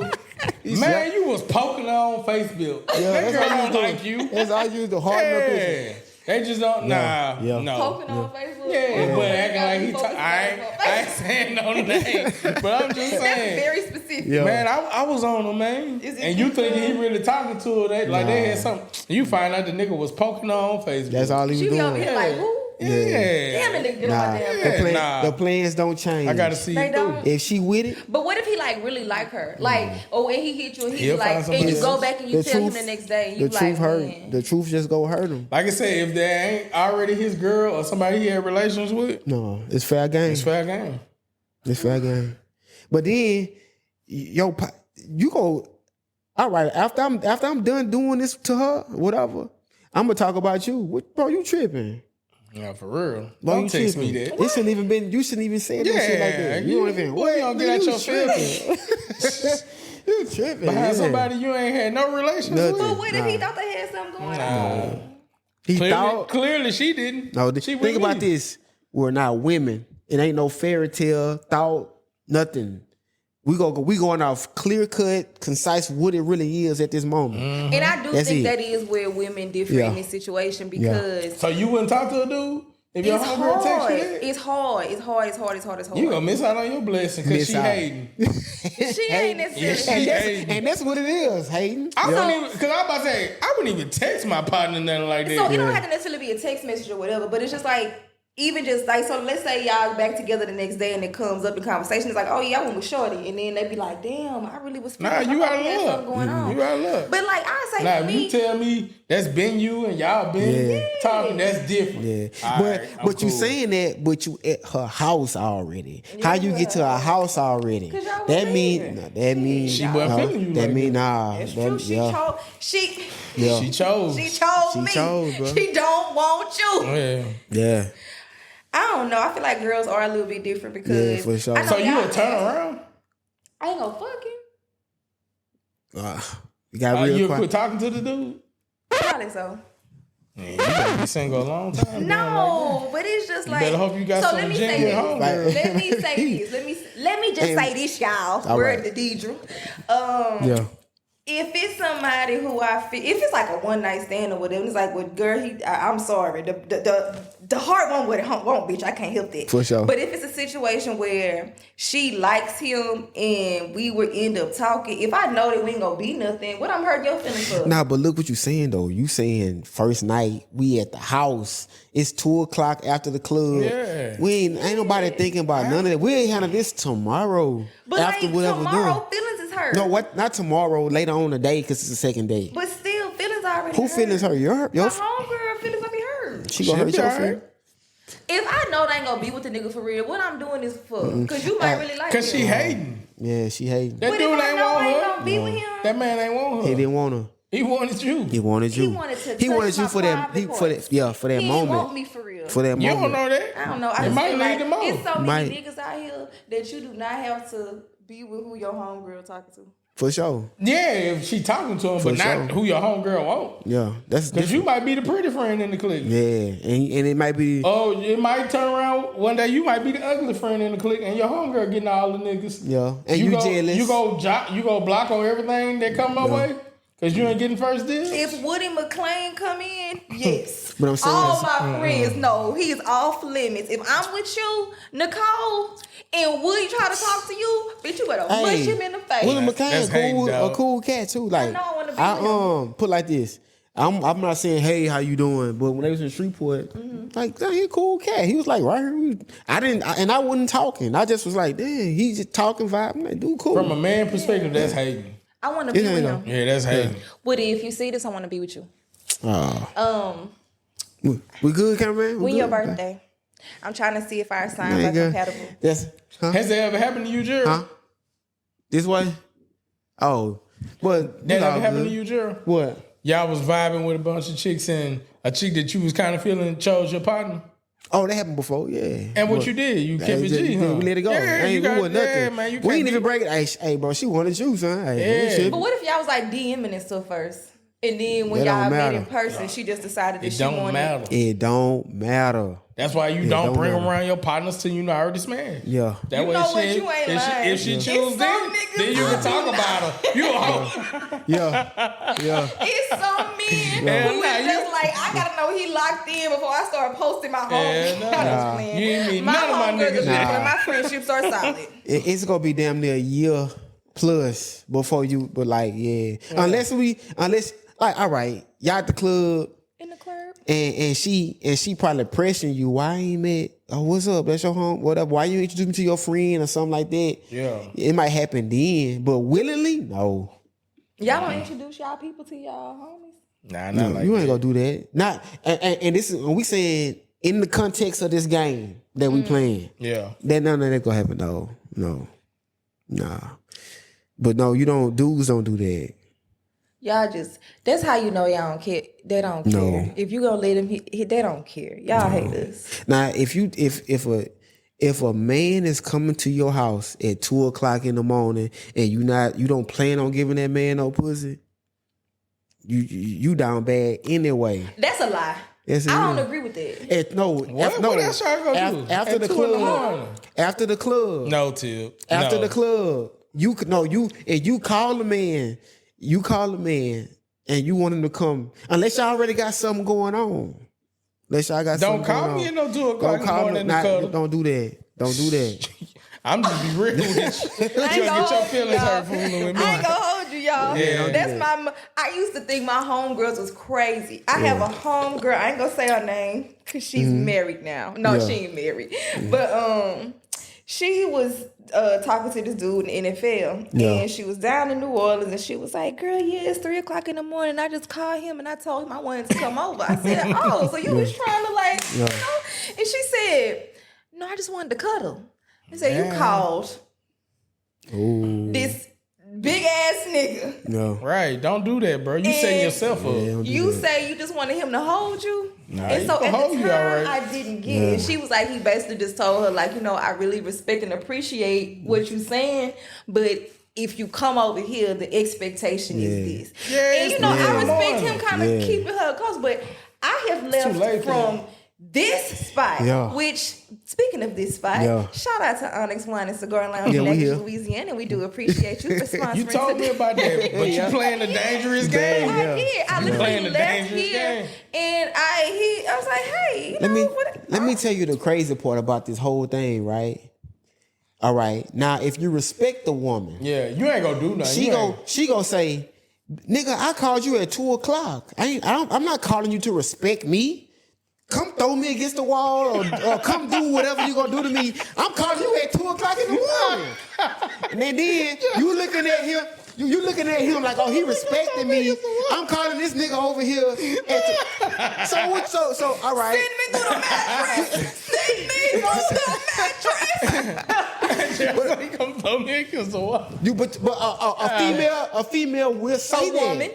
man, you was poking her on Facebook. Yeah, that girl don't like you. That's all you the hard enough picture. They just don't, no. Poking on Facebook? Yeah, but acting like I ain't saying no name. But I'm just saying. That's very specific. Yeah. Man, I was on her, man. And you thinking he really talking to her. They had something. You find out the nigga was poking her on Facebook. That's all he was doing. She be over here like, who? Yeah. Damn it, nigga, get on my damn the plans don't change. I gotta see they it don't. If she with it. But what if he really like her? Like, when he hit you, he like, and you go back and you tell him the next day, and you like, man. The truth just go hurt him. Like I said, if there ain't already his girl or somebody he had relations with, no, it's fair game. It's fair game. It's fair game. But then, you go. All right, after I'm done doing this to her, whatever, I'm gonna talk about you. Bro, you tripping? Yeah, for real. Bro, Don't text me that. It shouldn't even been. You shouldn't even say that shit like that. You don't even. What you gonna get out your feelings? You tripping behind somebody you ain't had no relations with. But what if he thought they had something going on? He thought clearly she didn't. No, think about this. We're not women. It ain't no fairy tale, thought, nothing. We going off clear cut, concise what it really is at this moment. Mm-hmm. And I do think that is where women differ in this situation because So you wouldn't talk to a dude if your homegirl text you that? It's hard. You gonna miss out on your blessing because she hating. She ain't necessarily. And that's what it is, hating. I wouldn't even, because I'm about to say, I wouldn't even text my partner nothing like that. So it don't have to necessarily be a text message or whatever, but it's just like, even just like, so let's say y'all back together the next day and it comes up in conversation. It's like, oh yeah, I went with shorty. And then they be like, damn, I really was feeling you out of luck. something going on. You out of luck. But like I say for if me, you tell me that's been you and y'all been talking, that's different. Yeah. But you saying that, but you at her house already. How you get to her house already? That means she wasn't feeling you. That mean nah. It's true. She chose. She chose me. Bro. She don't want you. Yeah. I don't know. I feel like girls are a little bit different because for sure. So you would turn around? I ain't gonna fuck him. You got real you quiet. quit talking to the dude? Probably so. Man, you better be single a long time. No, but it's just like. Better hope you got some genuine homegirl. Let me say this. Let me just say this, y'all. We're at the Deidre. If it's somebody who I feel, if it's like a one night stand or whatever, it's like, well, girl, I'm sorry. The heart won't what it won't, bitch. I can't help that. For sure. But if it's a situation where she likes him and we would end up talking, if I know that we ain't gonna be nothing, what I'm hurting your feelings for? Nah, but look what you saying though. You saying first night, we at the house. It's 2:00 after the club. Yeah. We ain't nobody thinking about none of that. We ain't handle this tomorrow. But after like whatever tomorrow, done. feelings is hurt. No, what? Not tomorrow. Later on the day, because it's the second day. But still, feelings already Who hurt. feelings hurt? Your My homegirl feelings gonna be hurt. She gonna hurt your feelings. If I know they ain't gonna be with the nigga for real, what I'm doing is for? Because you might really like him. Because she hating. Yeah, she hating. That dude ain't want her. Gonna be with him, that man ain't want her. He didn't want her. He wanted you. He wanted you. He wanted you for that. For that he moment. Didn't want me for real. For that You moment. don't know that. I don't know. It might lead them on. It's so many niggas out here that you do not have to be with who your homegirl talking to. For sure. Yeah, if she talking to him, but not who your homegirl want. Yeah, that's because you might be the pretty friend in the clique. Yeah, and it might be. Oh, it might turn around one day. You might be the ugly friend in the clique, and your homegirl getting all the niggas. Yeah, and you jealous. You go block on everything that come my way. Cause you ain't getting first dibs? If Woody McClain come in, yes. But I'm saying all my friends know he's off limits. If I'm with you, Nicole, and Woody try to talk to you, bitch, you better push him in the face. Willie McClain, a cool cat too. Like I want to be with him. Put like this. I'm not saying, hey, how you doing? But when they was in Shreveport, like, he a cool cat. He was like, right here. I wasn't talking. I just was like, damn, he just talking vibe. I'm like, dude, cool. From a man perspective, that's hating. I want to be with him. Yeah, that's hating. Woody, if you see this, I want to be with you. We good, cameraman? When your birthday? I'm trying to see if our signs are compatible. Has that ever happened to you, Gerald? Huh? This way? Oh. But that ever happened to you, Gerald? What? Y'all was vibing with a bunch of chicks and a chick that you was kind of feeling chose your partner? Oh, that happened before, yeah. And what you did? You kept it G, huh? We let it go. Yeah, ain't nothing. Man, we ain't even break it. Hey, bro, she wanted you, son. Hey, but what if y'all was like DMing and stuff first? And then when y'all met in person, she just decided that she wanted. It don't matter. That's why you don't bring around your partners till you know her this man. Yeah. That you way know what? You ain't lying. If she chooses then you can talk about her. You a hoe. Yeah. It's some men who is just like, I gotta know he locked in before I start posting my home. You ain't mean none of my niggas. My friendships are solid. It's gonna be damn near a year plus before you, but like, unless like, all right, y'all at the club. In the club. And she probably pressing you. Why ain't met? Oh, what's up? That's your home. What up? Why you introduce me to your friend or something like that? Yeah. It might happen then, but willingly, no. Y'all don't introduce y'all people to y'all homies? Nah, not like you ain't that. gonna do that. Not and this is when we saying in the context of this game that we playing. Yeah. That none of that gonna happen. No. Nah. But no, dudes don't do that. Y'all that's how you know y'all don't care. They don't care. No. If you gonna let them, they don't care. Y'all hate us. Now, if a man is coming to your house at 2:00 in the morning and you don't plan on giving that man no pussy, you down bad anyway. That's a lie. I don't agree with that. What else y'all gonna do? After the club. After the club. No, Tip. After the club. You call the man. You call a man and you want him to come, unless y'all already got something going on. Unless y'all got something going on. Don't call me at no 2 o'clock in the morning. Don't do that. Don't do that. I'm just be real with you. You get your feelings hurt fooling with me. I ain't gonna hold you, y'all. Yeah, I used to think my homegirls was crazy. I have a homegirl. I ain't gonna say her name because she's married now. No, she ain't married. But she was talking to this dude in the NFL, and she was down in New Orleans, and she was like, "Girl, it's 3:00 in the morning. I just called him, and I told him I wanted to come over." I said, "Oh, so you was trying to you know?" And she said, "No, I just wanted to cuddle." I said, "You called this big ass nigga." No. Right, don't do that, bro. You setting yourself up. You say you just wanted him to hold you. Nah, and so at the time, I didn't get it. Yeah. She was like, he basically just told her, like, I really respect and appreciate what you're saying, but if you come over here, the expectation is this. And, I respect him kind of keeping her close, but I have left from this spot, which, speaking of this spot, shout out to Onyx Wine and Cigar Lounge in Natchez, Louisiana. We do appreciate you for sponsoring. You told me about that, but you playing a dangerous game. I did. I literally left here, and I was like, hey, let me tell you the crazy part about this whole thing, right? All right. Now, if you respect the woman, you ain't gonna do nothing. She gonna say, nigga, I called you at 2:00. I'm not calling you to respect me. Come throw me against the wall or come do whatever you gonna do to me. I'm calling you at 2:00 in the morning. And then you looking at him. You looking at him like, oh, he respected me. I'm calling this nigga over here. So all right. Send me through the mattress. Send me through the mattress. Come throw me against the wall. But a female will say that.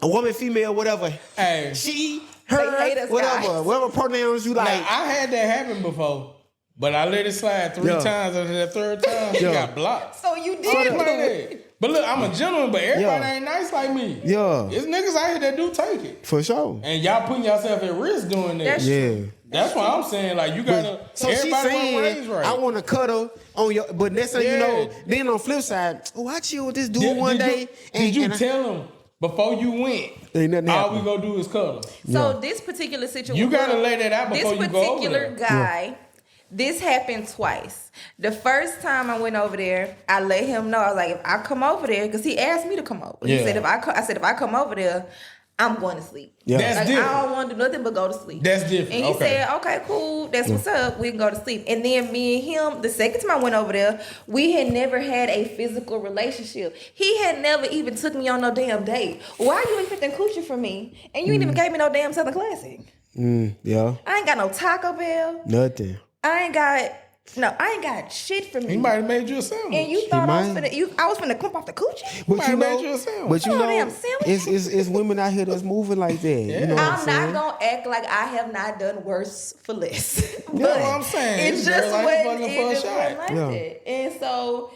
A woman, female, whatever. Hey. She, her, whatever pronouns you like. Now, I had that happen before, but I let it slide 3 times. After that 3rd time, she got blocked. So you did like that. But look, I'm a gentleman, but everybody ain't nice like me. Yeah. There's niggas out here that do take it. For sure. And y'all putting yourself at risk doing that. That's true. That's what I'm saying. Like, you gotta. So she's everybody wanna raise saying, right. I want to cuddle on your. But next thing you know, then on the flip side, I chill with this dude one day. Did you tell him before you went? Ain't nothing all happened. we gonna do is cuddle. So this particular situation, you gotta lay that out before you go over there. This particular guy, this happened twice. The first time I went over there, I let him know. I was like, if I come over there, because he asked me to come over. He said, if I come over there, I'm going to sleep. Yeah. That's like, different. I don't want to do nothing but go to sleep. That's different. And he said, okay, cool. That's what's up. We can go to sleep. And then me and him, the second time I went over there, we had never had a physical relationship. He had never even took me on no damn date. Why you expecting coochie from me? And you ain't even gave me no damn Southern Classic. Yeah. I ain't got no Taco Bell. Nothing. I ain't got shit from you. He might have made you a sandwich. And you thought I was finna come off the coochie? But you know, damn sandwich. it's women out here that's moving like that. Yeah. You know what I'm not gonna act like I have not done worse for less. But what I'm saying. It It's just like wasn't like Yeah. that. And so,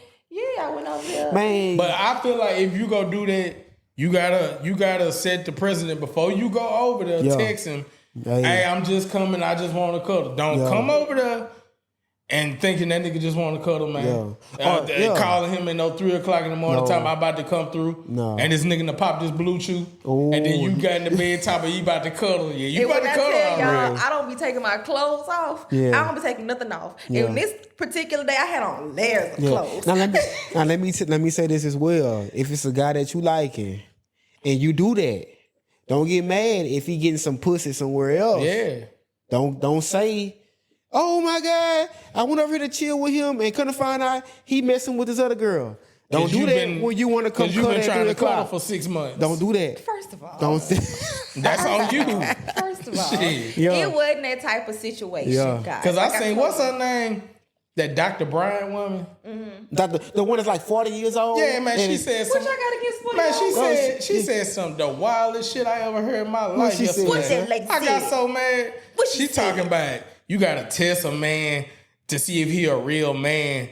I went over there. Man. But I feel like if you go do that, you gotta set the precedent before you go over there. Yeah. Text him, Yeah. hey, I'm just coming. I just want to cuddle. Don't come over there and thinking that nigga just want to cuddle, man. Calling him at 3 o'clock in the morning, time I'm about to come through, and this nigga to pop this Bluetooth, and then you got in the bed top and you about to cuddle. Yeah, you about to cuddle already. I don't be taking my clothes off. Yeah. I don't be taking nothing off. And this particular day, I had on layers of clothes. Now let me say this as well. If it's a guy that you liking and you do that, don't get mad if he getting some pussy somewhere else. Yeah. Don't say, oh my God, I went over here to chill with him and couldn't find out he messing with this other girl. Don't do that when you want to come cuddle at 3 o'clock. For 6 months. Don't do that. First of all. Don't. That's on you. First of all. Shit. It wasn't that type of situation, guys. Because I seen, what's her name? That Dr. Brian woman. The one that's like 40 years old? Yeah, man, she said What something. y'all got against 40 Man, she said some the wildest shit I ever heard in my life. she said? What that lady I got said? so mad. What she She talking about you gotta test a man to see if he a real man.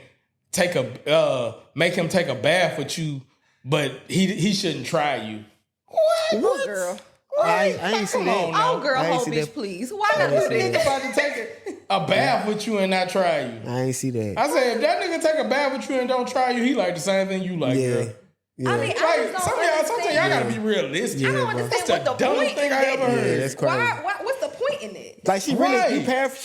Make him take a bath with you, but he shouldn't try you. What? Girl. I ain't see that. Oh, girl, I ain't hold see bitch, that. please. Why not do Nigga that? about to take a bath with you and not try you. I ain't see that. I said, if that nigga take a bath with you and don't try you, he like the same thing you like, girl. Yeah. I mean, Like, I just don't sometimes y'all gotta be realistic. I don't understand what the dumbest point thing I ever is. heard. That's crazy. What's the point in it? Like she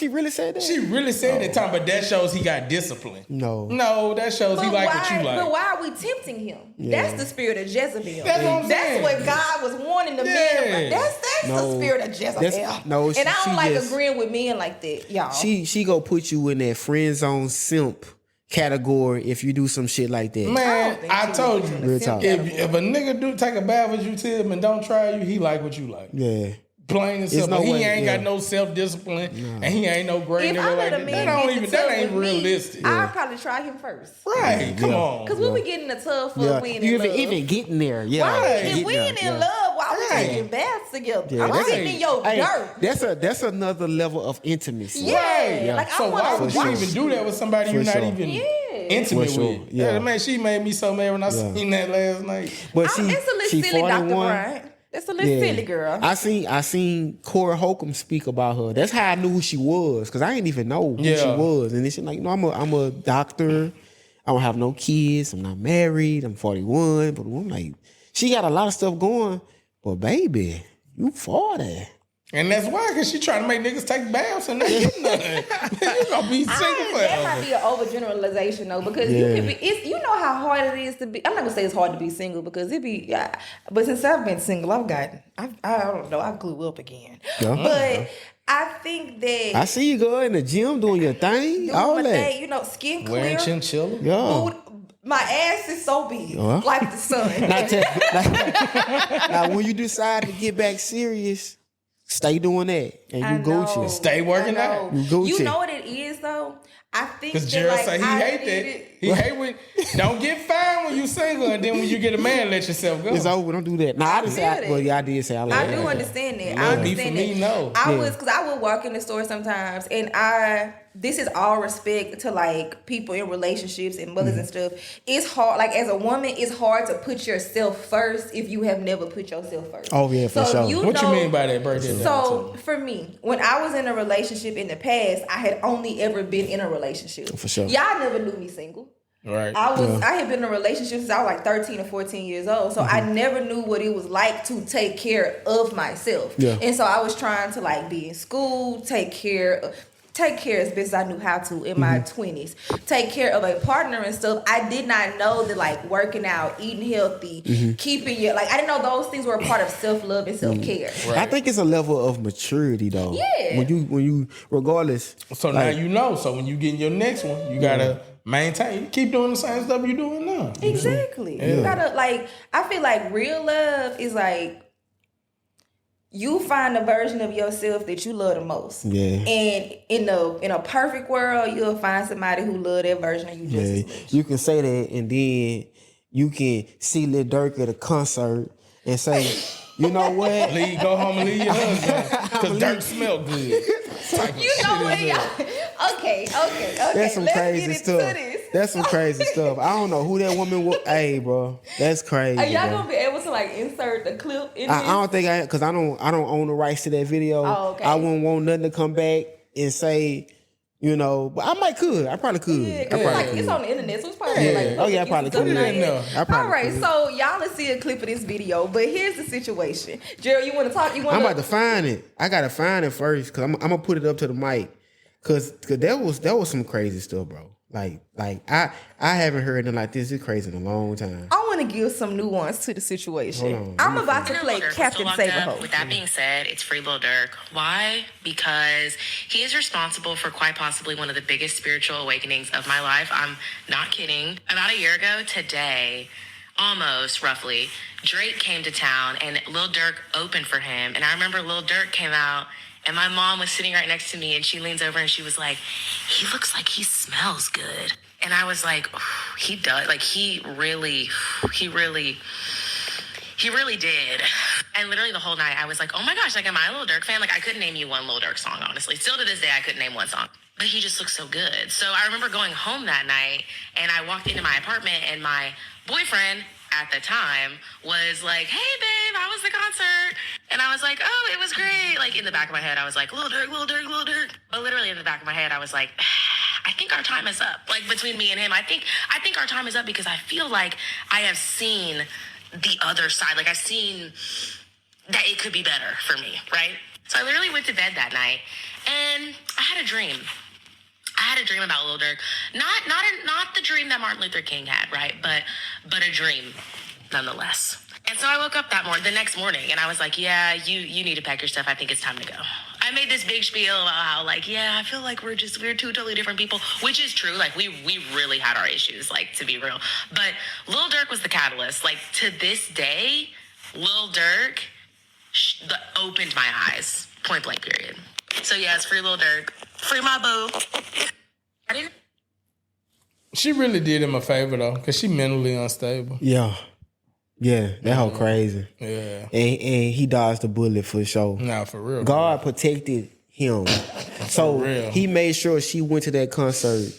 really said that? She really said that time, but that shows he got discipline. No, that shows he like what you like. But why are we tempting him? Yeah. That's the spirit of Jezebel. That's what I'm saying. That's what God was warning the men about. That's the spirit of Jezebel. And I don't like agreeing with men like that, y'all. She go put you in that friend zone simp category if you do some shit like that. Man, I told you. Real talk. If a nigga do take a bath with you, Tim, and don't try you, he like what you like. Yeah. Plain and simple. no He way, ain't got no self-discipline, and he ain't no great If nigga I like let a that. man That ain't realistic. I'll probably try him first. Right, come on. Because when we get in the tub for we in love. Even getting there. Yeah. Right. If we ain't in love, why we taking baths together? Yeah, I'm sitting in your dirt. That's another level of intimacy. Yeah. Like, So why would you sure. even do that with somebody you're not even intimate For sure. with? Yeah. Man, she made me so mad when I seen that last night. But It's a little silly, Dr. Bryant. It's a little silly, girl. I seen Corey Holcomb speak about her. That's how I knew who she was, because I didn't even know who she was. And then she's like, I'm a doctor. I don't have no kids. I'm not married. I'm 41. But I'm like, she got a lot of stuff going. But baby, you 40. And that's why, because she trying to make niggas take baths and they get nothing. You gonna be single forever. That might be an overgeneralization though, because you can be. You know how hard it is to be. I'm not gonna say it's hard to be single because it be. But since I've been single, I don't know. I grew up again. Yeah. But I think that I see you go in the gym doing your thing. All that. Thing, skin clear. Wearing chinchilla. Yeah. My ass is so big, like the sun. Now, when you decide to get back serious, stay doing that, and you Gucci. Stay working out. You Gucci. You know what it is though? I think because Gerald say he hate that. He hate when don't get fine fine when you single, and then when you get a man, let yourself go. It's over. Don't do that. Nah, I did say. Well, yeah, I did say I like I that. do understand that. I Love understand me for that. me, no. Because I would walk in the store sometimes, and this is all respect to like people in relationships and mothers and stuff. It's hard, like as a woman, it's hard to put yourself first if you have never put yourself first. Oh yeah, for sure. What you mean by that, birthday? So for me, when I was in a relationship in the past, I had only ever been in a relationship. For sure. Y'all never knew me single. Right. I had been in a relationship since I was like 13 or 14 years old. So I never knew what it was like to take care of myself. Yeah. And so I was trying to like be in school, take care as best as I knew how to in my 20s. Take care of a partner and stuff. I did not know that like working out, eating healthy, keeping your I didn't know those things were a part of self-love and self-care. Right. I think it's a level of maturity though. Yeah. When you regardless. So now you know. So when you get in your next one, you gotta maintain. Keep doing the same stuff you're doing now. Exactly. Yeah. You gotta I feel like real love is like you find the version of yourself that you love the most. Yeah. And in a perfect world, you'll find somebody who love that version of you just as much. You can say that, and then you can see Lil Durk at a concert and say, you know what? Go home and leave your husband because Durk smell good. You know what, y'all? Okay. That's some Let's crazy get stuff. into this. That's some crazy stuff. I don't know who that woman was. Hey, bro, that's crazy. Are y'all bro. gonna be able to like insert the clip in I this? don't think because I don't own the rights to that video. Oh, okay. I wouldn't want nothing to come back and say, you know, but I probably could. Yeah, I 'cause probably it's could. on the internet, so it's probably like Oh, yeah, I probably stuff could. like that. I probably All right, could. so y'all let's see a clip of this video. But here's the situation, Gerald. You want to talk? I'm about to find it. I gotta find it first because I'm gonna put it up to the mic. Cause that was some crazy stuff, bro. Like I haven't heard nothing like this. It's crazy in a long time. I want to give some nuance to the situation. Hold on, I'm about to play Captain Save-A-Ho. With that being said, it's free Lil Durk. Why? Because he is responsible for quite possibly one of the biggest spiritual awakenings of my life. I'm not kidding. About a year ago today, almost roughly, Drake came to town and Lil Durk opened for him. And I remember Lil Durk came out and my mom was sitting right next to me and she leans over and she was like, he looks like he smells good. And I was like, he does. Like he really did. And literally the whole night I was like, oh my gosh, like am I a Lil Durk fan? Like I couldn't name you one Lil Durk song, honestly. Still to this day, I couldn't name one song. But he just looks so good. So I remember going home that night and I walked into my apartment and my boyfriend at the time was like, hey babe, how was the concert? And I was like, oh, it was great. Like in the back of my head, I was like, Lil Durk, Lil Durk, Lil Durk. But literally in the back of my head, I was like, I think our time is up. Like between me and him, I think our time is up because I feel like I have seen the other side. Like I've seen that it could be better for me, right? So I literally went to bed that night and I had a dream. I had a dream about Lil Durk. Not the dream that Martin Luther King had, right? But a dream nonetheless. And so I woke up the next morning and I was like, yeah, you need to pack your stuff. I think it's time to go. I made this big spiel about how like, yeah, I feel like we're two totally different people, which is true. Like we really had our issues, like to be real. But Lil Durk was the catalyst. Like to this day, Lil Durk opened my eyes, point blank period. So yeah, it's free Lil Durk. Free my boo. She really did him a favor though, cause she mentally unstable. Yeah, that whole crazy. Yeah, and he dodged the bullet for sure. Nah, for real. God protected him, so real. he made sure she went to that concert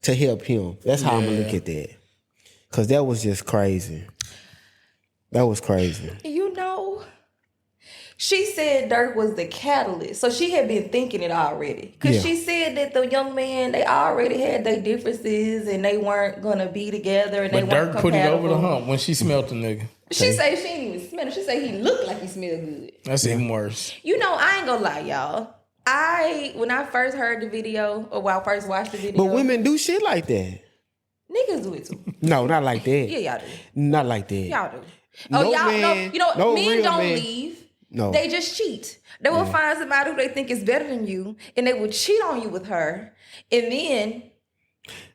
to help him. That's how I'm gonna look at that, cause that was just crazy. That was crazy. You know, she said Durk was the catalyst. So she had been thinking it already. Because she said that the young man, they already had their differences and they weren't going to be together and But they weren't Durk put it over the compatible. hump when she smelt the nigga. She say she didn't even smell it. She say he looked like he smelled good. That's even worse. You know, I ain't gonna lie, y'all. When I first heard the video, or when I first watched the video. But women do shit like that. Niggas do it too. No, not like that. Yeah, y'all do. Not like that. Y'all do. No y'all man, you know, no men real don't man. leave. No. They just cheat. They will find somebody who they think is better than you, and they will cheat on you with her. And then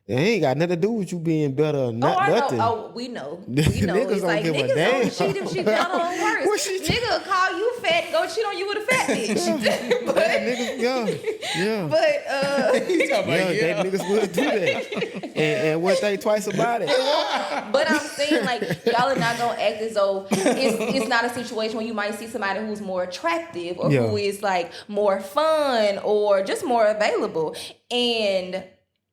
It ain't got nothing to do with you being better or nothing. Oh, we know. Niggas It's don't like give a niggas damn. only cheat if she better or worse. Nigga call you fat and go cheat on you with a fat bitch. But Yeah. That niggas would do that. and would think twice about it. But I'm saying, like, y'all are not gonna act as though it's not a situation where you might see somebody who's more attractive or who is like more fun or just more available. And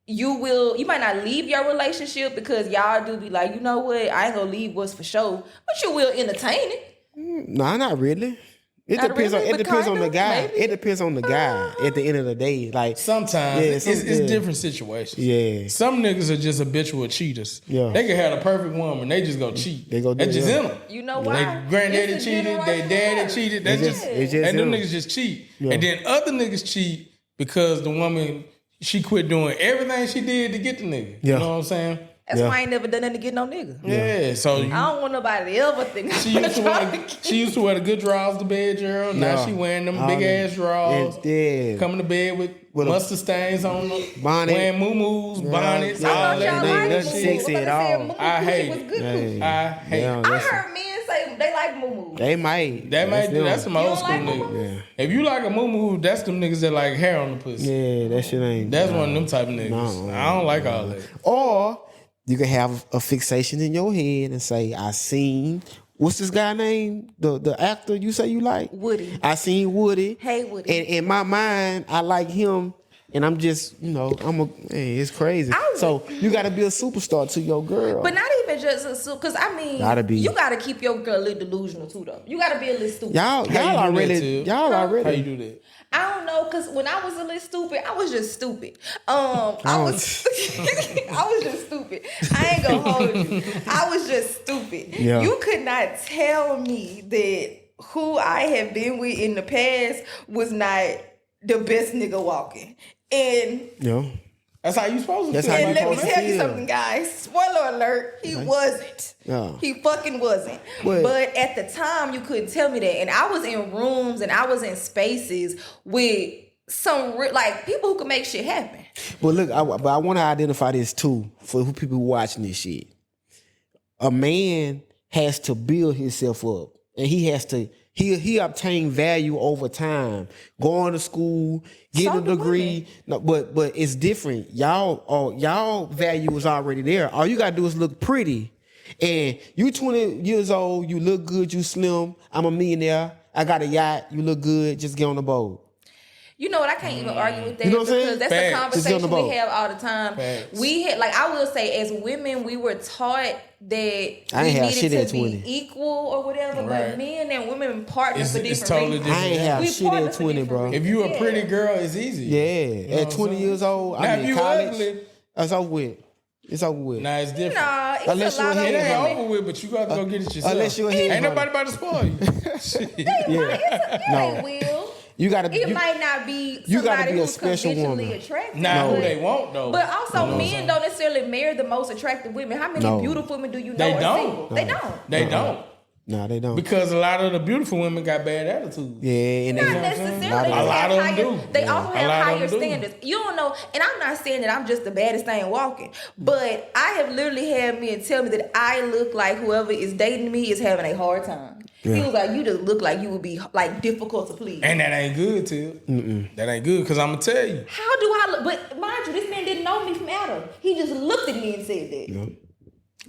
you might not leave your relationship because y'all do be like, you know what, I ain't gonna leave what's for sure, but you will entertain it. Nah, not really. It Not depends really, on the guy. maybe. It depends on the guy at the end of the day. Like sometimes it's different situations. Yeah. Some niggas are just habitual cheaters. Yeah. They can have the perfect woman, they just go cheat. They go do That's just in them. You know why? Their granddaddy cheated, their daddy cheated. That's just and them niggas just cheat. Yeah. And then other niggas cheat because the woman, she quit doing everything she did to get the nigga. Yeah. You know what I'm saying? That's why I ain't never done nothing to get no nigga. Yeah. So I don't want nobody to ever think she used to wear the good drawers to bed, girl. Now she wearing them big ass drawers. Yeah. Coming to bed with mustard stains on them. Bonnet. Wearing muumuus, bonnets, all Y'all that. like That's moo-moo. sexy at all. I hate was it. good coochie. I hate it. I heard men say they like moo-moo. They might. That's some You old don't school like niggas. moo-moo? Yeah. If you like a moo that's them niggas that like hair on the pussy. Yeah, that shit ain't. That's one of them type of niggas. No. I don't like all that. Or you can have a fixation in your head and say, I seen, what's this guy name? The actor you say you like? Woody. I seen Woody. Hey, Woody. And in my mind, I like him. And I'm just, it's crazy. So you got to be a superstar to your girl. But not even just because I mean, you gotta keep your girl a little delusional too, though. You gotta be a little stupid. Y'all already. How you do that? I don't know, because when I was a little stupid, I was just stupid. I was just stupid. I ain't gonna hold you. I was just stupid. Yeah. You could not tell me that who I have been with in the past was not the best nigga walking. And that's how you supposed to That's feel. how you and let me supposed tell to you feel. something, guys. Spoiler alert, he wasn't. Yeah. He fucking wasn't. But at the time, you couldn't tell me that. And I was in rooms and I was in spaces with some people who could make shit happen. But look, I want to identify this too for people who watching this shit. A man has to build himself up, and he has to. He obtain value over time, going to school, getting a degree. No, but it's different. Y'all value is already there. All you gotta do is look pretty. And you 20 years old, you look good, you slim. I'm a millionaire. I got a yacht. You look good. Just get on the boat. You know what? I can't even argue with that, You know what I'm because saying? that's a conversation boat. we have all the time. Facts. We had, I will say, as women, we were taught that I ain't we have shit needed at to be 20. equal or whatever. Right. But men and women partner for different It's totally reasons. different. I ain't have We shit partner at for 20, different bro. reasons. If you a pretty girl, it's easy. Yeah, know at what 20 I'm years old, Now, I'm if in you college. ugly, That's over with. It's over with. nah, it's different. Nah, it's Unless a lot you of a It head ain't women. over with, but you got to go get it yourself. Unless you a head Ain't hunter. nobody about to spoil you. No. It will. You gotta. It might not be you gotta somebody be a who's special conventionally woman. attractive. Nah, but- who they want though. But also, men don't necessarily marry the most attractive women. How many No. beautiful women do you know They are don't. single? They don't. They don't. Nah, they don't. Because a lot of the beautiful women got bad attitudes. Yeah, and Not they, necessarily. A lot They of just them have do. higher. They also A have lot of higher them do. standards. You don't know, and I'm not saying that I'm just the baddest thing walking, but I have literally had men tell me that I look like whoever is dating me is having a hard time. He was like, you just look like you would be like difficult to please. And that ain't good, Till. That ain't good, because I'm going to tell you. How do I look? But mind you, this man didn't know me from Adam. He just looked at me and said that.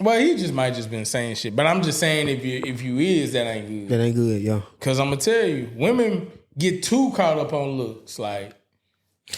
Well, he just might just been saying shit. But I'm just saying if you is, that ain't good. that ain't good, yo. Because I'm going to tell you, women get too caught up on looks. Like,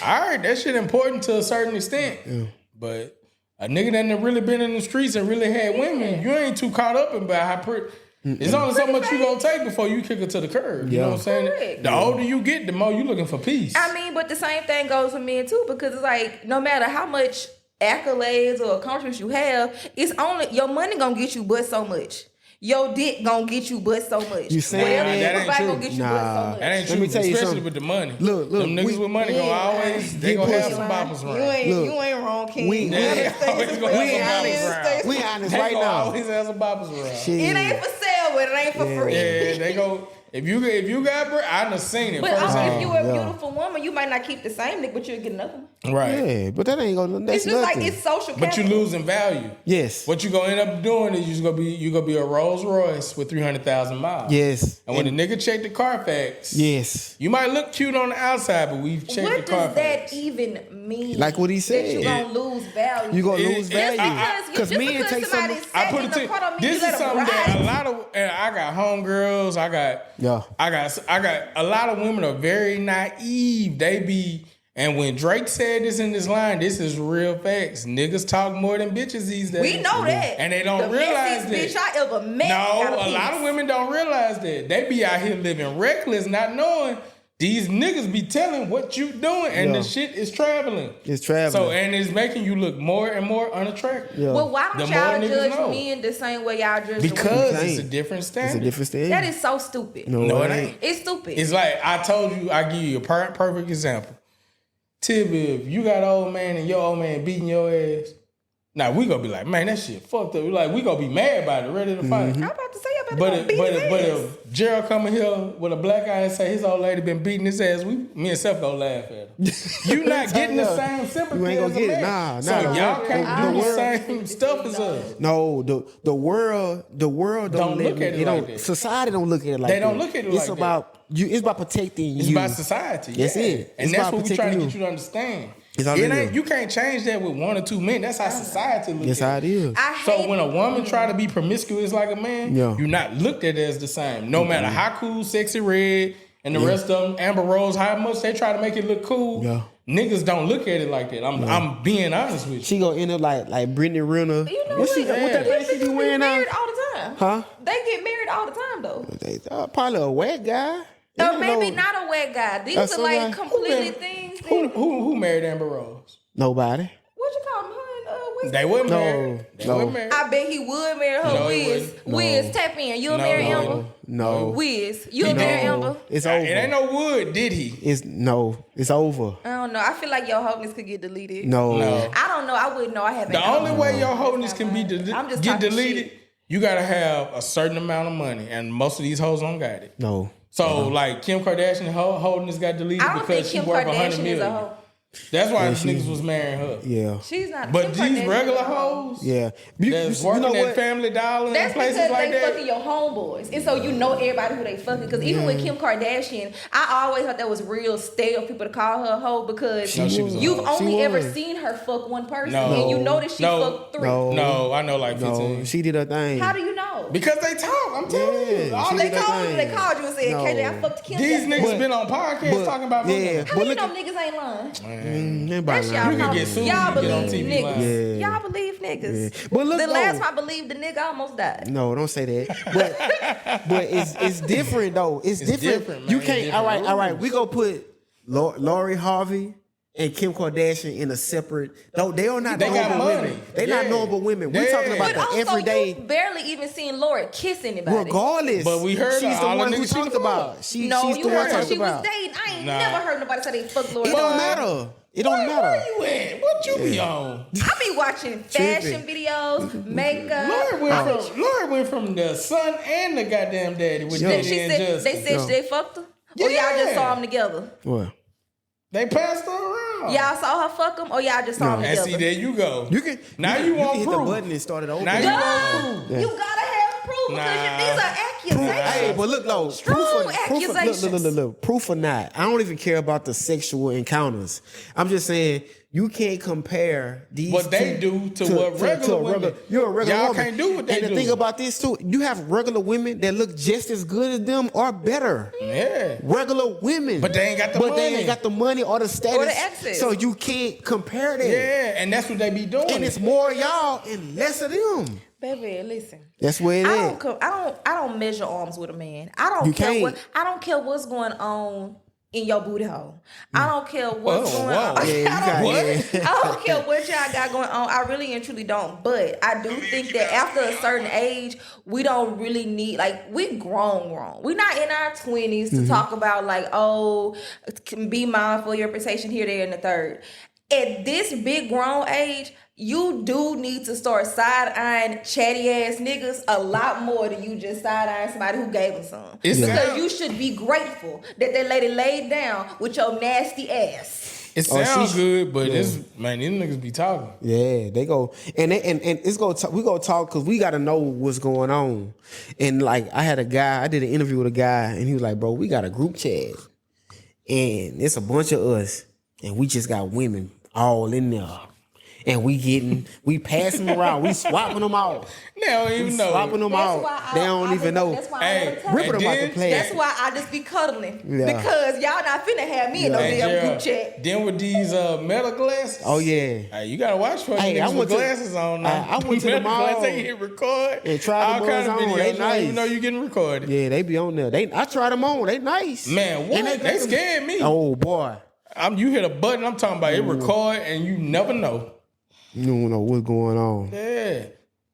all right, that shit important to a certain extent. But a nigga that done really been in the streets and really had women, you ain't too caught up about how pretty. It's only so much you gonna take before you kick her to the curb. You know what I'm saying? Correct. The older you get, the more you looking for peace. I mean, but the same thing goes for men too, because it's like no matter how much accolades or accomplishments you have, it's only your money gonna get you but so much. Your dick gonna get you but so much. You saying Whatever that you ain't provide true. gonna get you but so much. That ain't Let true, me tell you especially something. with the money. Look, them niggas we- with money Yeah. gonna always, they Get gonna have pussy. some boppers You around. ain't, Look. you ain't wrong, King. We- They always gonna We have some ain't boppers around. We honest They right gonna now. always have some boppers around. Shit. It ain't for sale, but it ain't for free. Yeah, they go. If you got bread, I done seen it. But if you were a yeah. beautiful woman, you might not keep the same nigga, but you'll get another one. Right. Yeah, but that ain't gonna. That's It's just nothing. like it's social capital. But you losing value. Yes. What you gonna end up doing is you gonna be a Rolls Royce with 300,000 miles. Yes. And when the nigga check the Carfax, Yes. you might look cute on the outside, but we've checked What the does Carfax. that even mean? Like what he That said. you gonna lose value. You gonna It- lose it- value Just men because take some. somebody I sat put in it the to car don't mean this you is let 'em something that ride. a lot of and I got homegirls. I got a lot of women are very naive. They be and when Drake said this in this line, this is real facts. Niggas talk more than bitches these days. We know that. And they don't the realize that. bitch I ever met. No, got a penis. lot of women don't realize that. They be out here living reckless, not knowing these niggas be telling what you doing, and Yeah. the shit is traveling. It's traveling. So, and it's making you look more and more unattractive. Yeah. Well, why don't The more y'all niggas judge know. men the same way y'all judge Because women? it's a different standard. It's a different thing. That is so stupid. No, it ain't. It's stupid. It's like I told you, I give you a perfect example. Tibby, if you got an old man and your old man beating your ass, now we gonna be like, man, that shit fucked up. Like we gonna be mad about it, ready to fight. I'm about to say y'all better But go beat his but ass. if Gerald come in here with a black eye and say his old lady been beating his ass, me and Seth gonna laugh at him. You not getting the same sympathy. You ain't gonna as a get it. man. Nah, So nah, y'all the can't do the world- same stuff as us. No, the world don't Don't let look at it don't, like that. Society don't look at it like that. They don't look at it it's like about you. It's about protecting It's you. about society. That's yeah. it. And It's that's about what we trying to protecting get you to understand. It's how It it ain't, is. you can't change that with one or two men. That's how society looks That's at how it is. I hate So when a woman try to be promiscuous like a man, Yeah. you're not looked at as the same. No matter how cool Sexy Red and the rest of them, Amber Rose, how much they try to make it look cool, Yeah. niggas don't look at it like that. I'm being honest with you. She gonna end up like Brittany Renner. You know what she? what? What that These thing she bitches be get wearing married now? all the time. Huh? They get married all the time though. They, probably a wet guy. They Or don't maybe know- not a wet guy. These That's are like somebody- completely things. That, Who married Amber Rose? Nobody. what you call him? Wiz? They wasn't No, married. They no. wasn't married. I bet he would marry her. No, he Wiz, wouldn't. Wiz, tap in. You'll No, marry he Amber. wouldn't. No. Wiz, you'll marry Amber. It's over. It ain't no wood, did he? It's over. I don't know. I feel like your holiness could get deleted. No. No. I don't know. I wouldn't know. I haven't. The only way your holiness can be I'm just get talking deleted, shit. you gotta have a certain amount of money, and most of these hoes don't got it. No. So like Kim Kardashian, her holiness got deleted I don't because think she Kim worth 100 Kardashian is a million. hoe. That's why these she- niggas was marrying her. Yeah. She's not. But Kim these Kardashian regular is a hoe. hoes Yeah. that's working at Family Dollar and That's places because like they that. fucking your homeboys, and so you know everybody who they fucking. Because even with Kim Kardashian, I always thought that was real stale for people to call her a hoe because No, she was a you've hoe. only She ever was. seen her fuck one person, No. and you know that she No. fucked three. No, I know like 15. No. She did her thing. How do you know? Because they talk, I'm telling you. Yeah, All she they They did her talk. told you. thing. They called you and said, No. "KJ, I fucked Kim." These niggas But- been on podcasts talking about yeah. women. How But you look know at- niggas ain't lying? Everybody That's lying. You can y'all. get sued, Y'all you get on believe TV niggas. lying. Yeah. Y'all believe niggas. Yeah. But look the though- last time I believed the nigga almost died. No, don't say that. But it's different though. It's different. man. You It's can't. different All right. rules. We go put Lori Harvey and Kim Kardashian in a separate. No, they are not They got normal money. women. They not Yeah. normal women. We're Yeah. talking about But the also, everyday. you barely even seen Lori kiss anybody. Regardless, But we heard she's the all the one who niggas she talked fucked. about. No, She's you the one heard her. talked She was about. dating. I ain't Nah. never heard nobody say they fucked Lori. It don't Harvey. matter. It don't Where matter. you at? What you be on? I be watching fashion videos, makeup. Lori went from the son and the goddamn daddy with Yo. Diddy She and said Justin. they said No. they fucked her. Or y'all Yeah. just saw them together. What? They passed her around. Y'all saw her fuck them, or y'all just saw them And together. see, there you go. You can. Now you want can hit proof. the button and start it over. Now you Duh! want proof. You gotta have proof because Nah. these are accusations. Hey, but look though, Strong accusations. look, proof or not, I don't even care about the sexual encounters. I'm just saying you can't compare these. What they two do to what regular women. You're a regular Y'all woman. can't do what they and the do. thing about this too, you have regular women that look just as good as them or better. Yeah. Regular women, But they ain't got the But they money. ain't got the money or the status, Or the access. so you can't compare that. Yeah, and that's what they be doing. And it's more y'all and less of them. Baby, listen. That's where it I is. don't measure arms with a man. I don't You care can't. what. I don't care what's going on in your booty hole. I don't care what's Whoa, going whoa. on. Yeah, you got- I don't care what y'all got going on. I really and truly don't. But I do think that after a certain age, we don't really need, like, we grown. We're not in our 20s to talk about, like, oh, be mindful of your reputation here, there, and the third. at this big grown age, you do need to start side-eyeing chatty ass niggas a lot more than you just side-eyeing somebody who gave them some. Because you should be grateful that lady laid down with your nasty ass. It sounds good, but these niggas be talking. Yeah, they go and it's we go talk because we got to know what's going on. And like I did an interview with a guy, and he was like, "Bro, we got a group chat, and it's a bunch of us, and we just got women all in there." And we passing them around. We swapping them out. They don't even know. Swapping them out. They don't even know. Ripping them out the play. That's why I just be cuddling. Yeah. Because y'all not finna have me in no damn group chat. Then with these metal glasses. Oh, yeah. Hey, you gotta watch for niggas with glasses on now. I went to the mall. They hit record. And tried them on. Videos. They nice. You know you getting recorded. Yeah, they be on there. I tried them on. They nice. Man, what? They scared me. Oh, boy. You hit a button. I'm talking about it record and you never know. You don't know what's going on. Yeah.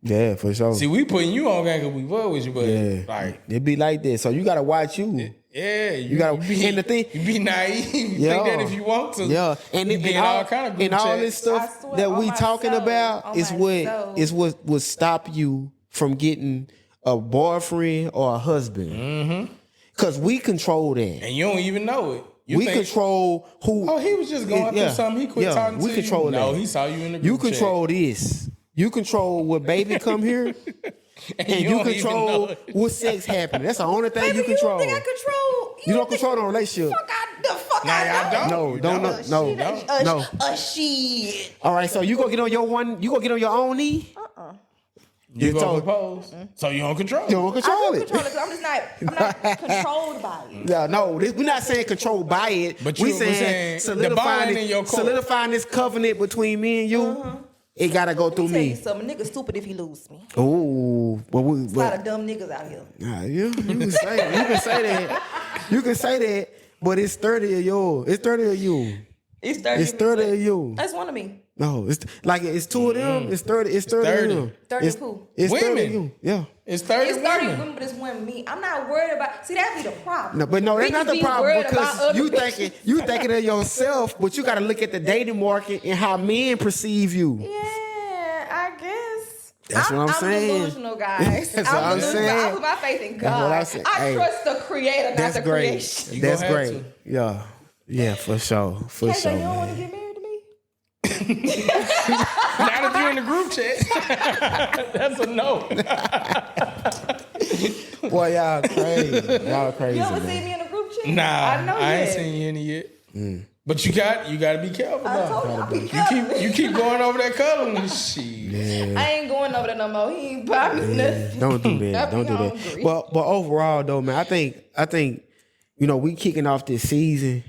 Yeah, for sure. See, we putting you on game because we fuck with you, but like it be like that. So you gotta watch you. Yeah, you gotta. And the thing, you be naive. You think that if you want to. Yeah, and all kind of and all this stuff that we talking about is what would stop you from getting a boyfriend or a husband. Mm-hmm. Cause we control that, and you don't even know it. We control who. Oh, he was just going through something. He quit talking to you. We control that. No, he saw you in the group You control this. You control what baby come here. and you control what sex happening. That's the only thing baby, you control. You don't think I control? You don't control the relationship. I don't. No. Shit. All right, so you gonna get on your one. You gonna get on your own knee. You go propose, so you don't control. You don't control it. I'm not controlled by it. Yeah, no, we're not saying controlled by it. But we saying solidifying this covenant between me and you. It gotta go through me. Some nigga stupid if he lose me. Oh, a lot of dumb niggas out here. Yeah, you can say that. You can say that, but it's 30 of yours. It's 30 of you. It's 30. It's 30 of you. That's one of me. No, it's like it's two of them. It's 30. It's 30 of them. 30 of who? It's women. 30 of you. Yeah. It's 30 It's 30 women, but it's one me. I'm not worried about. See, that'd be the problem. No, but no, that's not the problem because you thinking of yourself, but you got to look at the dating market and how men perceive you. Yeah, I guess. That's what I'm saying. I'm delusional, guys. That's what I'm saying. I put my faith in God. I trust the Creator, not the creation. That's great. Yeah. Yeah, for sure. For sure. You don't want to get married to me? Not if you're in the group chat. That's a no. Boy, y'all crazy. Y'all crazy. You ever see me in a group chat? Nah, I know I ain't seen you in it yet. But you got to be careful. I told you, you keep going over that color and shit. Yeah. I ain't going over there no more. He ain't buy me nothing. Don't do that. Don't do that. But overall though, man, I think we kicking off this season.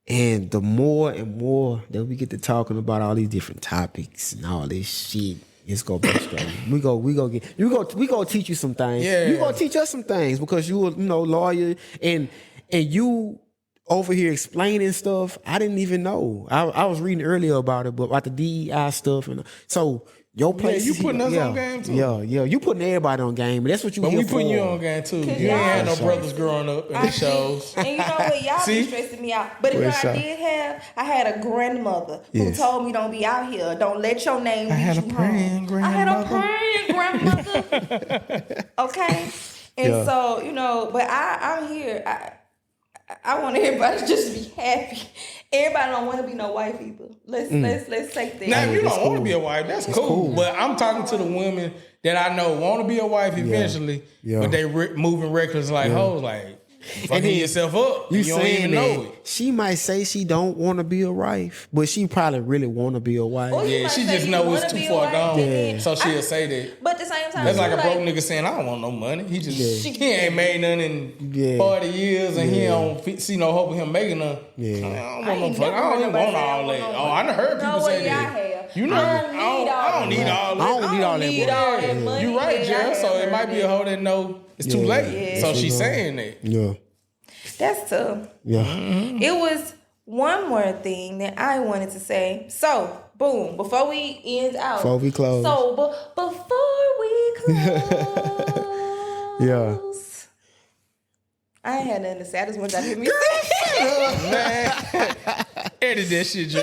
And the more and more that we get to talking about all these different topics and all this shit, it's gonna be straight. We gonna teach you some things. Yeah. You gonna teach us some things because you a lawyer and you over here explaining stuff I didn't even know. I was reading earlier about it, but about the DEI stuff and so. Your place, you putting us on game too. Yeah, you putting everybody on game, but that's what you. But here we putting for. you on game too. You ain't had no brothers growing up in the shows. And you know what, y'all be stressing me out. But I had a grandmother who told me don't be out here. Don't let your name beat you home. I had a praying grandmother. Okay, and so but I'm here. I want everybody to just be happy. Everybody don't want to be no wife either. Let's take that. Now, if you don't want to be a wife, that's cool. But I'm talking to the women that I know want to be a wife eventually, but they moving reckless like hoes, like fucking yourself up. You don't even know it. She might say she don't want to be a wife, but she probably really want to be a wife. Yeah, she just know it's too far gone, so she'll say that. But at the same time, that's like a broke nigga saying, "I don't want no money." He just he ain't made none in 40 years, and he don't see no hope of him making none. Yeah, I don't even want all that. Oh, I done heard people say that. You know, I don't need all that. I don't need all that money. You right, Jared. So it might be a hoe that know it's too late. So she's saying that. Yeah. That's tough. Yeah. Mm-hmm. It was one more thing that I wanted to say. So, boom, before we end out. Before we close. So, before we close. Yeah. I ain't had nothing to say. I just want y'all to hear me say. Man. Edit that shit, Joe.